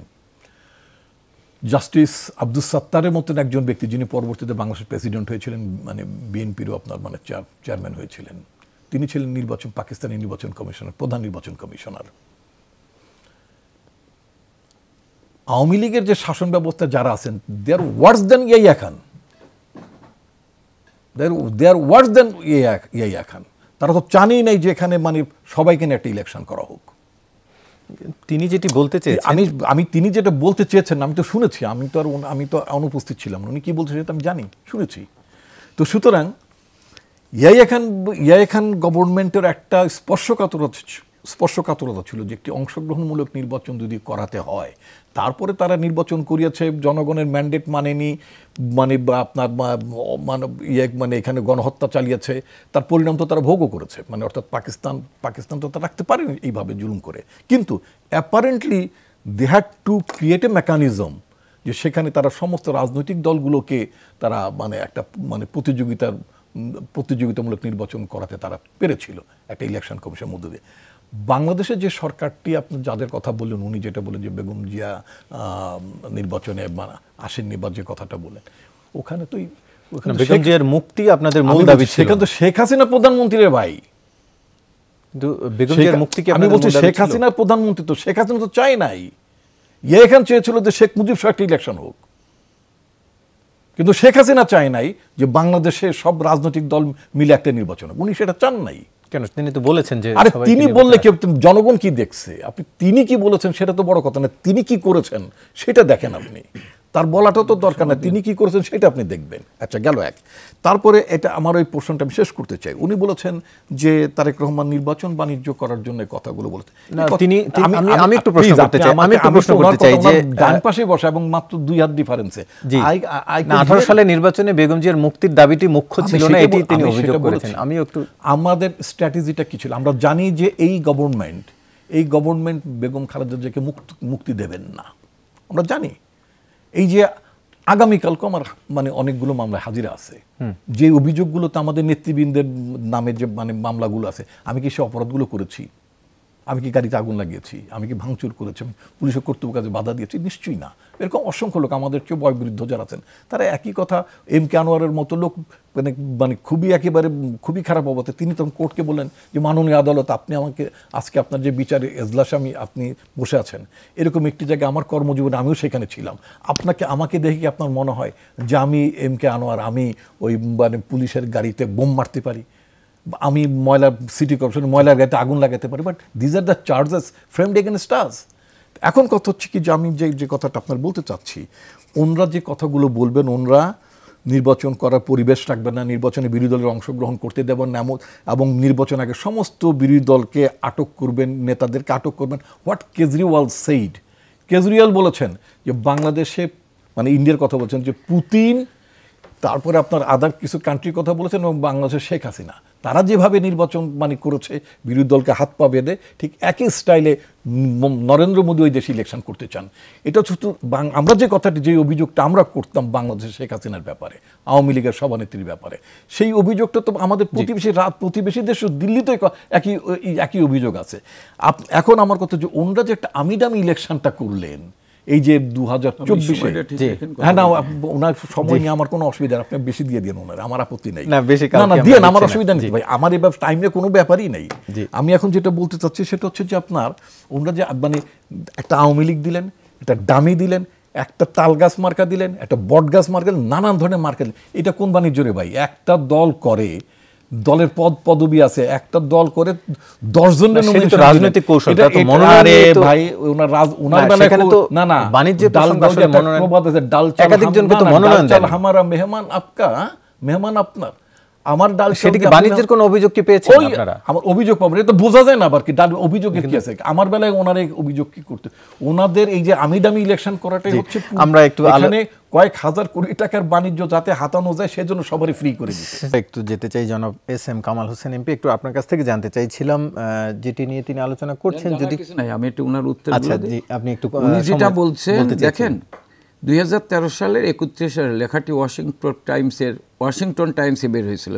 justice Abdus সাত্তারের মতন একজন ব্যক্তি, যিনি পরবর্তীতে বাংলাদেশের প্রেসিডেন্ট হয়েছিলেন, মানে বিএনপিরও আপনার মানে চেয়ারম্যান হয়েছিলেন, তিনি ছিলেন পাকিস্তানি নির্বাচন কমিশনার, প্রধান নির্বাচন কমিশনার। আওয়ামী লীগের যে শাসন ব্যবস্থা যারা আছেন, দে আর ওয়ার্স দেন ইয়াহিয়া খান, দে আর ওয়ার্স দেন ইয়াহিয়া খান। তারা তো জানেই নাই যে এখানে মানে সবাইকে নিয়ে একটা ইলেকশন করা হোক। তিনি যেটি বলতে চেয়েছেন, আমি তিনি যেটা বলতে চেয়েছেন আমি তো শুনেছি, আমি তো অনুপস্থিত ছিলাম, উনি কি বলতে চেয়েছেন আমি জানি, শুনেছি। তো সুতরাং ইয়াহিয়া খান গভর্নমেন্টের একটা স্পর্শকাতরতা ছিল যে একটি অংশগ্রহণমূলক নির্বাচন যদি করাতে হয়, তারপরে তারা নির্বাচন করিয়েছে, জনগণের ম্যান্ডেট মানেনি, মানে আপনার মানে এখানে গণহত্যা চালিয়েছে, তার পরিণাম তো তারা ভোগও করেছে, মানে অর্থাৎ পাকিস্তান তো তারা রাখতে পারেনি এইভাবে জুলুম করে। কিন্তু apparently they had to create a mechanism যে সেখানে তারা সমস্ত রাজনৈতিক দলগুলোকে তারা মানে একটা মানে প্রতিযোগিতামূলক নির্বাচন করাতে তারা পেরেছিল একটা ইলেকশন কমিশনের মধ্যে দিয়ে। বাংলাদেশের যে সরকারটি আপনি যাদের কথা বললেন, উনি যেটা বলেন যে বেগম জিয়া নির্বাচনে আসেননি বা যে কথাটা বলেন, ওখানে তো বেগম জিয়ার মুক্তি আপনাদের মূল দাবি ছিল। সেখানে তো শেখ হাসিনা প্রধানমন্ত্রী রে ভাই, কিন্তু বেগম জিয়ার মুক্তি কি আমি বলছি শেখ হাসিনার প্রধানমন্ত্রী, তো শেখ হাসিনা তো চাই নাই, এখান চেয়েছিল যে শেখ মুজিব সাহেব একটা ইলেকশন হোক, কিন্তু শেখ হাসিনা চায় নাই যে বাংলাদেশের সব রাজনৈতিক দল মিলে একটা নির্বাচন হোক, উনি সেটা চান নাই। কেন? তিনি তো বলেছেন যে আরে তিনি বললে কি জনগণ কি দেখছে, আপনি তিনি কি বলেছেন সেটা তো বড় কথা না, তিনি কি করেছেন সেটা দেখেন আপনি, তার বলাটা তো দরকার না, তিনি কি করেছেন সেটা আপনি দেখবেন। আচ্ছা গেল এক। তারপরে এটা আমার ওই প্রশ্নটা আমি শেষ করতে চাই। উনি বলেছেন যে তারেক রহমান নির্বাচন বাণিজ্য করার জন্য কথাগুলো বলেছেন। আমি একটু প্রশ্ন করতে চাই, আমি একটু প্রশ্ন করতে চাই যে ডান পাশে বসা এবং মাত্র 2 হাত ডিফারেন্সে 18 সালে নির্বাচনে বেগম জিয়ার মুক্তির দাবিটি মুখ্য ছিল না, এটি তিনি অভিযোগ করেছেন। আমি একটু আমাদের স্ট্র্যাটেজিটা কি ছিল, আমরা জানি যে এই গভর্নমেন্ট বেগম খালেদা জিয়াকে মুক্তি দেবেন না, আমরা জানি। এই যে আগামীকালকে আমার মানে অনেকগুলো মামলা হাজিরা আছে, যে অভিযোগগুলো তো আমাদের নেতৃবৃন্দের নামে যে মানে মামলাগুলো আছে, আমি কি সে অপরাধগুলো করেছি? আমি কি গাড়িতে আগুন লাগিয়েছি? আমি কি ভাঙচুর করেছি? আমি পুলিশের কর্তব্য কাজে বাধা দিয়েছি? নিশ্চয়ই না। এরকম অসংখ্য লোক আমাদের চেয়ে বয়োবৃদ্ধ যারা আছেন তারা একই কথা, এম কে আনোয়ারের মতো লোক মানে খুবই খারাপ অবস্থা, তিনি তখন কোর্টকে বললেন যে মাননীয় আদালত, আপনি আমাকে আজকে আপনার যে বিচারে এজলাসে আপনি বসে আছেন, এরকম একটি জায়গায় আমার কর্মজীবনে আমিও সেখানে ছিলাম, আমাকে দেখে কি আপনার মনে হয় যে আমি এম কে আনোয়ার আমি ওই মানে পুলিশের গাড়িতে বোম মারতে পারি, আমি সিটি কর্পোরেশন ময়লার গাড়িতে আগুন লাগাতে পারি? But these are the charges framed against us. এখন কথা হচ্ছে কি যে আমি যে কথাটা আপনার বলতে চাচ্ছি, ওনরা যে কথাগুলো বলবেন, ওনরা নির্বাচন করার পরিবেশ রাখবেন না, নির্বাচনে বিরোধী দলের অংশগ্রহণ করতে দেবেন না, এবং নির্বাচন আগে সমস্ত বিরোধী দলকে আটক করবেন, নেতাদেরকে আটক করবেন। হোয়াট কেজরিওয়াল সেইড, কেজরিওয়াল বলেছেন যে বাংলাদেশে মানে ইন্ডিয়ার কথা বলছেন যে পুতিন, তারপরে আপনার আদার কিছু কান্ট্রির কথা বলেছেন, এবং বাংলাদেশের শেখ হাসিনা, তারা যেভাবে নির্বাচন মানে করেছে বিরোধী দলকে হাত পা বেঁধে, ঠিক একই স্টাইলে নরেন্দ্র মোদী ওই দেশে ইলেকশন করতে চান। এটা শুধু আমরা যে কথাটি, যে অভিযোগটা আমরা করতাম বাংলাদেশের শেখ হাসিনার ব্যাপারে, আওয়ামী লীগের সভানেত্রীর ব্যাপারে, সেই অভিযোগটা তো আমাদের প্রতিবেশী দেশ দিল্লিতে একই অভিযোগ আছে। এখন আমার কথা যে ওনরা যে একটা আমিদামি ইলেকশনটা করলেন এই যে 2024-এ, হ্যাঁ না ওনার সময় নিয়ে আমার কোনো অসুবিধা নেই, আপনি বেশি দিয়ে দিন ওনার, আমার আপত্তি নেই, না দিয়ে আমার অসুবিধা নেই ভাই, আমার এই টাইম নিয়ে কোনো ব্যাপারই নেই। আমি এখন যেটা বলতে চাচ্ছি সেটা হচ্ছে যে আপনার ওনারা যে মানে একটা আওয়ামী লীগ দিলেন, একটা ডামি দিলেন, একটা তাল গাছ মার্কা দিলেন, একটা বট গাছ মার্কা দিলেন, নানান ধরনের মার্কা দিলেন। এটা কোন বাণিজ্য রে ভাই? একটা দল করে, দলের পদবি আছে, একটা দল করে 10 জনের রাজনৈতিক কৌশল ভাই, ওনার বেলায় না না বাণিজ্যের একাধিক জনকে তো মনোনয়ন দেন, হামারা মেহমান আপকা, মেহমান আপনার, আমার ডাল, সেটা কি বাণিজ্যের কোনো অভিযোগ কি পেয়েছেন আপনারা? আমার অভিযোগ পাবেন, এটা বোঝা যায় না আবার কি ডাল অভিযোগের কি আছে। আমার বেলায় ওনার এই অভিযোগ কি করতে, ওনাদের এই যে আমিদামি ইলেকশন করাটাই হচ্ছে, আমরা একটু এখানে কয়েক হাজার কোটি টাকার বাণিজ্য যাতে হাতানো যায় সেজন্য সবারই ফ্রি করে দিচ্ছে। একটু যেতে চাই জনাব S M Kamal Hossain MP, একটু আপনার কাছ থেকে জানতে চাইছিলাম যেটি নিয়ে তিনি আলোচনা করছেন, যদি আমি একটু ওনার উত্তর, আচ্ছা জি আপনি একটু যেটা বলছেন দেখেন, 2013 সালের 31 সালে লেখাটি ওয়াশিংটন টাইমসে বের হয়েছিল।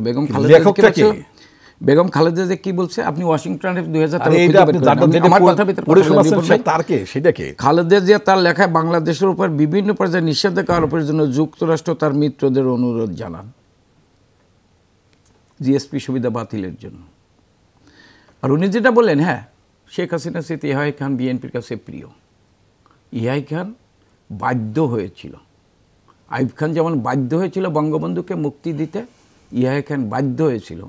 বেগম খালেদা জিয়া কি বলছে আপনি ওয়াশিংটনে 2013 খালেদা জিয়া তার লেখায় বাংলাদেশের উপর বিভিন্ন পর্যায়ে নিষেধাজ্ঞা আরোপের জন্য যুক্তরাষ্ট্র তার মিত্রদের অনুরোধ জানান জিএসপি সুবিধা বাতিলের জন্য। আর উনি যেটা বললেন, হ্যাঁ শেখ হাসিনা স্মৃতি ইহাই খান বিএনপির কাছে প্রিয়। ইহাই খান বাধ্য হয়েছিল, আইয়ুব খান যেমন বাধ্য হয়েছিল বঙ্গবন্ধুকে মুক্তি দিতে, ইয়াহিয়া খান বাধ্য হয়েছিল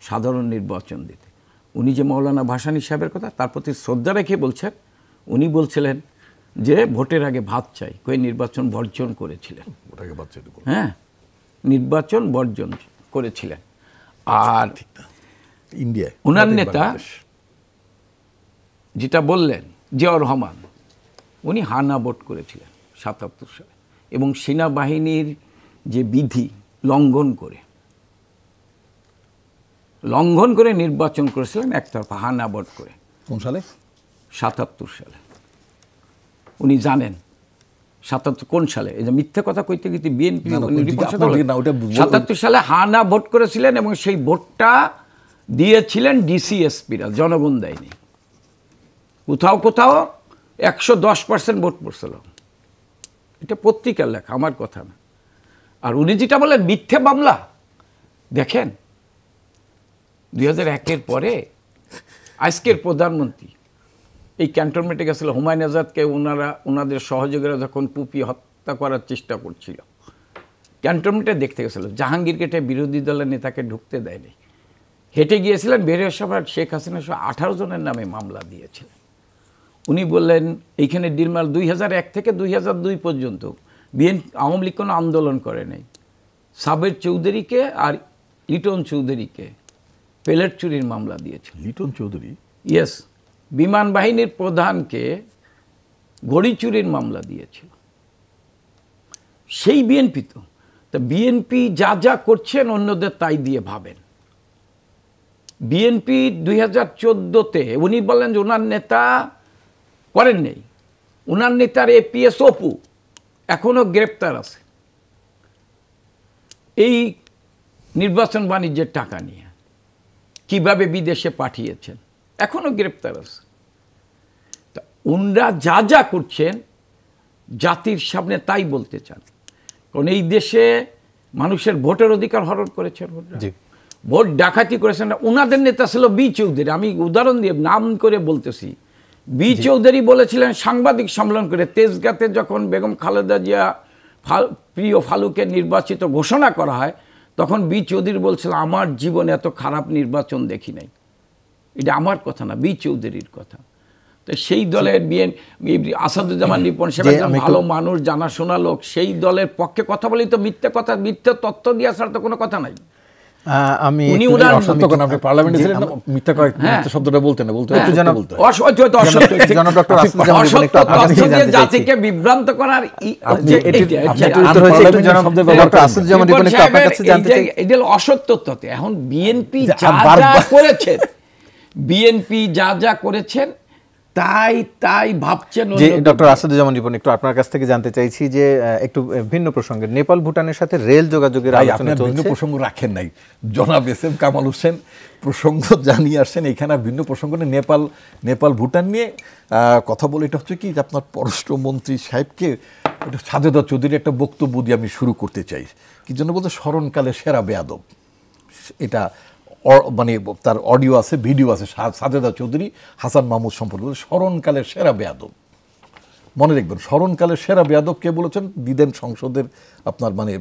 সাধারণ নির্বাচন দিতে। উনি যে মৌলানা ভাসানী সাহেবের কথা, তার প্রতি শ্রদ্ধা রেখে বলছেন, উনি বলছিলেন যে ভোটের আগে ভাত চাই, কই নির্বাচন বর্জন করেছিলেন, হ্যাঁ নির্বাচন বর্জন করেছিলেন। আর ইন্ডিয়া ওনার নেতা যেটা বললেন জিয়াউর রহমান, উনি হানা ভোট করেছিলেন 77 সালে, এবং সেনাবাহিনীর যে বিধি লঙ্ঘন করে নির্বাচন করেছিলেন একতরফা হানা ভোট করে। কোন সালে? 77 সালে। উনি জানেন 77 কোন সালে? এই যে মিথ্যে কথা কইতে গিয়ে বিএনপি না, ওটা 77 সালে হানা ভোট করেছিলেন এবং সেই ভোটটা দিয়েছিলেন ডিসিএসপিরা, জনগণ দেয়নি। কোথাও কোথাও 110% ভোট পড়ছিল। এটা পত্রিকার লেখা, আমার কথা না। আর উনি যেটা বলেন মিথ্যে মামলা, দেখেন 2001-এর পরে আজকের প্রধানমন্ত্রী এই ক্যান্টনমেন্টে গেছিল, হুমায়ুন আজাদকে ওনাদের সহযোগীরা যখন কুপিয়ে হত্যা করার চেষ্টা করছিল, ক্যান্টনমেন্টে দেখতে গেছিল। জাহাঙ্গীর গেটে বিরোধী দলের নেতাকে ঢুকতে দেয়নি, হেঁটে গিয়েছিলেন। বেরিয়ে সভার শেখ হাসিনা সহ 18 জনের নামে মামলা দিয়েছিলেন। উনি বললেন এইখানে ডিলমাল 2001 থেকে 2002 পর্যন্ত আওয়ামী লীগ কোনো আন্দোলন করে নাই। সাবের চৌধুরীকে আর লিটন চৌধুরীকে পেলেট চুরির মামলা দিয়েছে। লিটন চৌধুরী? ইয়েস, বিমান বাহিনীর প্রধানকে ঘড়ি চুরির মামলা দিয়েছিল। সেই বিএনপি তো বিএনপি যা যা করছেন অন্যদের তাই দিয়ে ভাবেন। বিএনপি 2014-তে উনি বলেন যে ওনার নেতা করেন নেই, ওনার নেতার এপিএস অপু এখনো গ্রেপ্তার আছে এই নির্বাচন বাণিজ্যের টাকা নিয়ে, কিভাবে বিদেশে পাঠিয়েছেন, এখনো গ্রেপ্তার আছে। তা ওনারা যা যা করছেন জাতির সামনে তাই বলতে চান, কারণ এই দেশে মানুষের ভোটের অধিকার হরণ করেছেন, ভোট ডাকাতি করেছেন। ওনাদের নেতা ছিল বি চৌধুরী, আমি উদাহরণ দিয়ে নাম করে বলতেছি। বি চৌধুরী বলেছিলেন সাংবাদিক সম্মেলন করে, তেজগাঁতে যখন বেগম খালেদা জিয়া প্রিয় ফালুকে নির্বাচিত ঘোষণা করা হয়, তখন বি চৌধুরী বলছিল আমার জীবনে এত খারাপ নির্বাচন দেখি নাই। এটা আমার কথা না, বি চৌধুরীর কথা। তো সেই দলের আসাদুজ্জামান রিপন সাহেব একজন ভালো মানুষ, জানাশোনা লোক, সেই দলের পক্ষে কথা বলি তো মিথ্যে কথা, মিথ্যে তথ্য দিয়ে আসার তো কোনো কথা নাই। আমি আপনি পার্লামেন্টে ছিলেন না, মিথ্যা শব্দটা বলতেন না, বলতে জাতিকে বিভ্রান্ত করার অসত্য তথ্য। এখন বিএনপি যা যা করেছেন, বিএনপি যা যা করেছেন তাই তাই ভাবছেন। ডক্টর আসাদুজ্জামান রিপন, একটু আপনার কাছ থেকে জানতে চাইছি যে একটু ভিন্ন প্রসঙ্গে, নেপাল ভুটানের সাথে রেল যোগাযোগের আলোচনা চলছে। ভিন্ন প্রসঙ্গ রাখেন নাই, জনাব এস এম কামাল হোসেন প্রসঙ্গ জানিয়ে আসছেন এখানে। ভিন্ন প্রসঙ্গ নিয়ে নেপাল ভুটান নিয়ে কথা বলে, এটা হচ্ছে কি যে আপনার পররাষ্ট্রমন্ত্রী সাহেবকে সাজেদা চৌধুরীর একটা বক্তব্য দিয়ে আমি শুরু করতে চাই। কি জন্য বলতে, স্মরণকালে সেরা বেয়াদব, এটা মানে তার অডিও আছে, ভিডিও আছে, সাজেদা চৌধুরী হাসান মাহমুদ সম্পর্কে স্মরণকালের সেরা বেয়াদব। মনে রাখবেন, স্মরণকালের সেরা বেয়াদব কে বলেছেন? দিদেন সংসদের আপনার মানে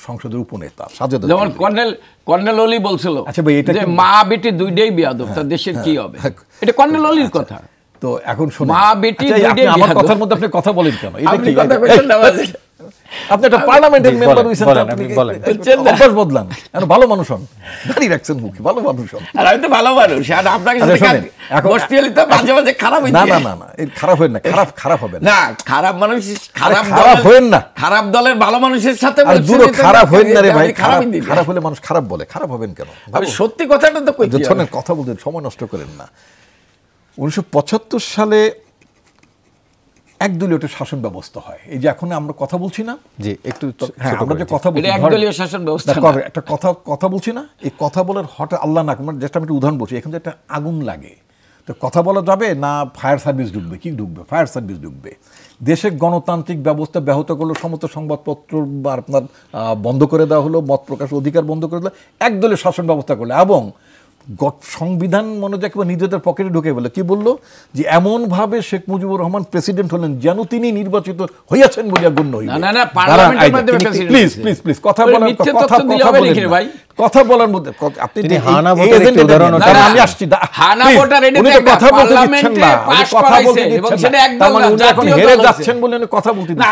সংসদের উপনেতা সাজেদা, যেমন কর্নেল অলি বলছিল, আচ্ছা ভাই, এটা মা বেটি দুইটাই বেয়াদব, তার দেশের কি হবে? এটা কর্নেল অলির কথা। তো এখন শুনুন, মা বেটি দুইটাই আমার কথার মধ্যে আপনি কথা বলেন কেন? এটা কি আপনি একটা পার্লামেন্টের মেম্বার হইছেন, অভ্যাস বদলান। এখন ভালো মানুষ হন, দাঁড়িয়ে রাখছেন মুখে, ভালো মানুষ হন। আর আমি তো ভালো মানুষ, আর আপনাকে মাঝে মাঝে খারাপ হই। না না না না, খারাপ হয় না, খারাপ হবে না। খারাপ মানুষ খারাপ হবেন না, খারাপ দলের ভালো মানুষের সাথে খারাপ হবেন না রে ভাই। খারাপ হলে মানুষ খারাপ বলে, খারাপ হবেন কেন? সত্যি কথাটা তো কথা বলতে সময় নষ্ট করেন না। 1975 সালে একদলীয় একটা শাসন ব্যবস্থা হয়। এই যে এখন আমরা কথা বলছি না, জি একটু হ্যাঁ, আমরা যে কথা বলছি একদলীয় শাসন ব্যবস্থা, একটা কথা বলছি না, এই কথা বলার হঠাৎ আল্লাহ না, যেটা আমি একটা উদাহরণ বলছি, এখানে একটা আগুন লাগে, তো কথা বলা যাবে না? ফায়ার সার্ভিস ঢুকবে, কি ঢুকবে? ফায়ার সার্ভিস ঢুকবে। দেশের গণতান্ত্রিক ব্যবস্থা ব্যাহত করলো, সমস্ত সংবাদপত্র বা আপনার বন্ধ করে দেওয়া হলো, মত প্রকাশের অধিকার বন্ধ করে দিল, একদলীয় শাসন ব্যবস্থা করলো, এবং সংবিধান মনোযোগ নিজেদের পকেটে ঢুকে বলে কি বললো যে এমনভাবে শেখ মুজিবুর রহমান প্রেসিডেন্ট হলেন যেন তিনি নির্বাচিত হইয়াছেন বলিয়া গণ্য হইবে। প্লিজ প্লিজ প্লিজ কথা বলার কথা বলার মধ্যে আপনি আমি আসছি, কথা বলতে দিচ্ছেন না, কথা বলতে দিচ্ছেন না, উনি এখন হেরে যাচ্ছেন বলে কথা বলতে দিচ্ছেন।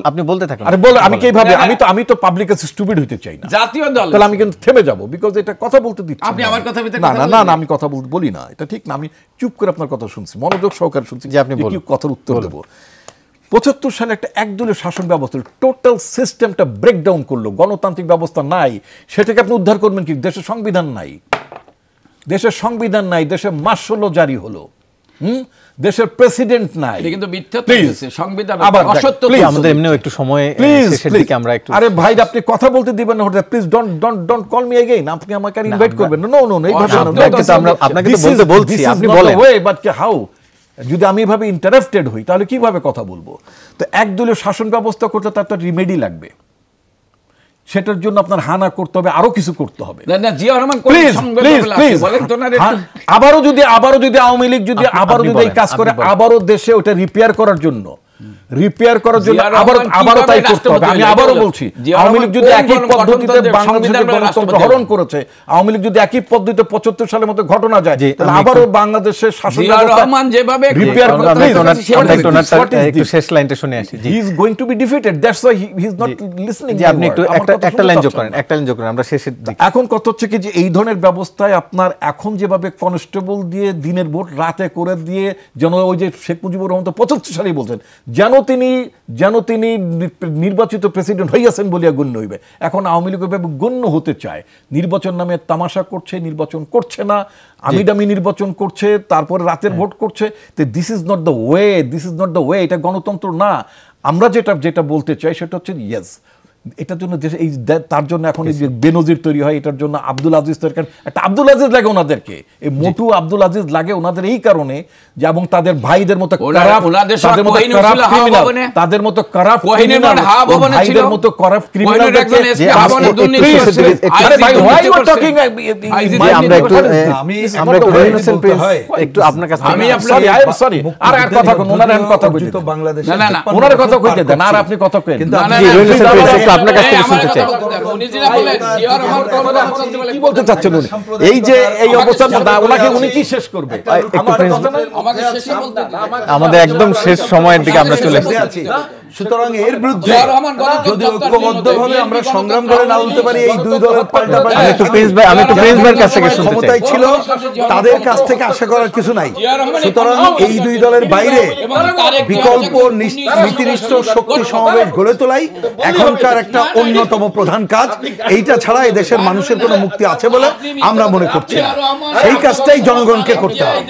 আপনি বলতে থাকেন। আরে বল, আমি কিভাবে, আমি তো পাবলিক কাছে স্টুপিড হইতে চাই না, জাতীয় দল, তাহলে আমি কিন্তু থেমে যাবো, বিকজ এটা কথা বলতে দিচ্ছি। আপনি আমার কথা না না না, আমি কথা বলি না, এটা ঠিক না। আমি চুপ করে আপনার কথা শুনছি, মনোযোগ সহকারে শুনছি যে আপনি কি কথার উত্তর দেবো। 75 সালে একটা একদলীয় শাসন ব্যবস্থা, টোটাল সিস্টেমটা ব্রেকডাউন করলো, গণতান্ত্রিক ব্যবস্থা নাই, সেটাকে আপনি উদ্ধার করবেন কি? দেশের সংবিধান নাই, দেশের সংবিধান নাই, দেশে মার্শাল ল জারি হলো, দেশের প্রেসিডেন্ট নাই। এটা কিন্তু মিথ্যা Please, তথ্য, সংবিধান আবার অসত্য please, তথ্য। আমাদের এমনিও একটু সময় শেষের দিকে আমরা একটু আরে ভাই আপনি কথা বলতে দিবেন না, please don't call me again. আপনি আমাকে আর ইনভাইট করবেন না। নো এইভাবে না। আপনাকে তো আপনাকে তো বলতে বলছি, আপনি বলেন। বাট হাউ, যদি আমি এভাবে ইন্টারাপ্টেড হই তাহলে কিভাবে কথা বলবো? তো একদলীয় শাসন ব্যবস্থা করতে তার তো রিমেডি লাগবে, সেটার জন্য আপনার হানা করতে হবে, আরো কিছু করতে হবে। না, জিয়াউর রহমান কোন প্লিজ সংবিধান বলে আছে? বলেন তো না রে। আবারও যদি আওয়ামী লীগ যদি আবারও যদি এই কাজ করে, আবারও দেশে ওটা রিপেয়ার করার জন্য আবারও তাই করতে হবে। আমি আবারও বলছি, আওয়ামী লীগ যদি একই পদ্ধতিতে বাংলাদেশের গণতন্ত্র হরণ করেছে, আওয়ামী লীগ যদি একই পদ্ধতিতে ৭৫ সালের মতো ঘটনা যায়, তাহলে আবারও বাংলাদেশের শাসন ব্যবস্থা যেভাবে রিপেয়ার একটু শেষ লাইনটা শুনে আসি। He is going to B defeated, that's why he is not listening. যে আপনি একটু একটা লাইন যোগ করেন, আমরা শেষের দিকে। এখন কথা হচ্ছে কি যে এই ধরনের ব্যবস্থায় আপনার এখন যেভাবে কনস্টেবল দিয়ে দিনের ভোট রাতে করে দিয়ে, যেন ওই যে শেখ মুজিবুর রহমান তো ৭৫ সালেই বলছেন, যেন তিনি নির্বাচিত প্রেসিডেন্ট হইয়াছেন বলিয়া গণ্য হইবে। এখন আওয়ামী লীগ গণ্য হতে চায়, নির্বাচন নামে তামাশা করছে, নির্বাচন করছে না, আমিডামি নির্বাচন করছে, তারপরে রাতের ভোট করছে। This is not the way, এটা গণতন্ত্র না। আমরা যেটা বলতে চাই সেটা হচ্ছে ইয়েস, এটার জন্য এই তার জন্য এখন এই যে বেনজির তৈরি হয়, এটার জন্য আব্দুল আজিজ তৈরি করেন। একটা আব্দুল আজিজ লাগে ওনাদেরকে, এই মোটু আব্দুল আজিজ লাগে ওনাদের এই কারণে যে, এবং তাদের ভাইদের মতো তাদের মতো কারাপ্ট ভাইদের মতো কারাপ্ট ক্রিমিনাল একটু আপনার কাছে আর কথা ওনার কথা কইতে ওনার কথা কইতে দেন, আর আপনি কথা কইন। আপনার কাছ থেকে শুনতে চাই কি বলতে চাচ্ছেন উনি, এই যে এই অবস্থান ওনাকে উনি কি শেষ করবে? আমাদের একদম শেষ সময়ের দিকে আমরা চলে এসেছি। সুতরাং এর বিরুদ্ধে যদি ঐক্যবদ্ধভাবে আমরা সংগ্রাম করে না আনতে পারি, এই দুই দলের পাল্টাপাল্টি আমি একটু প্রিন্স ভাইয়ের কাছ থেকে শুনতে চাই। ক্ষমতায় ছিল তাদের কাছ থেকে আশা করার কিছু নাই। সুতরাং এই দুই দলের বাইরে বিকল্প নীতিনিষ্ঠ শক্তি সমাবেশ গড়ে তোলাই এখনকার একটা অন্যতম প্রধান কাজ। এইটা ছাড়া এই দেশের মানুষের কোনো মুক্তি আছে বলে আমরা মনে করছি না। সেই কাজটাই জনগণকে করতে হবে।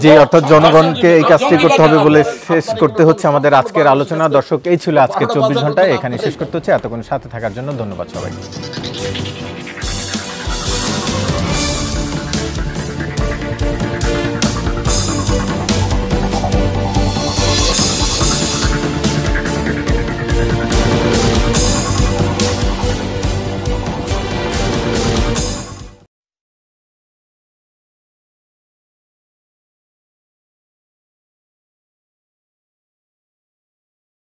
যে অর্থাৎ জনগণকে এই কাজটি করতে হবে বলে শেষ করতে হচ্ছে আমাদের আজকের আলোচনা। দর্শক, এই ছিল আজকে 24 ঘন্টায়, এখানে শেষ করতে হচ্ছে। এতক্ষণ সাথে থাকার জন্য ধন্যবাদ সবাইকে।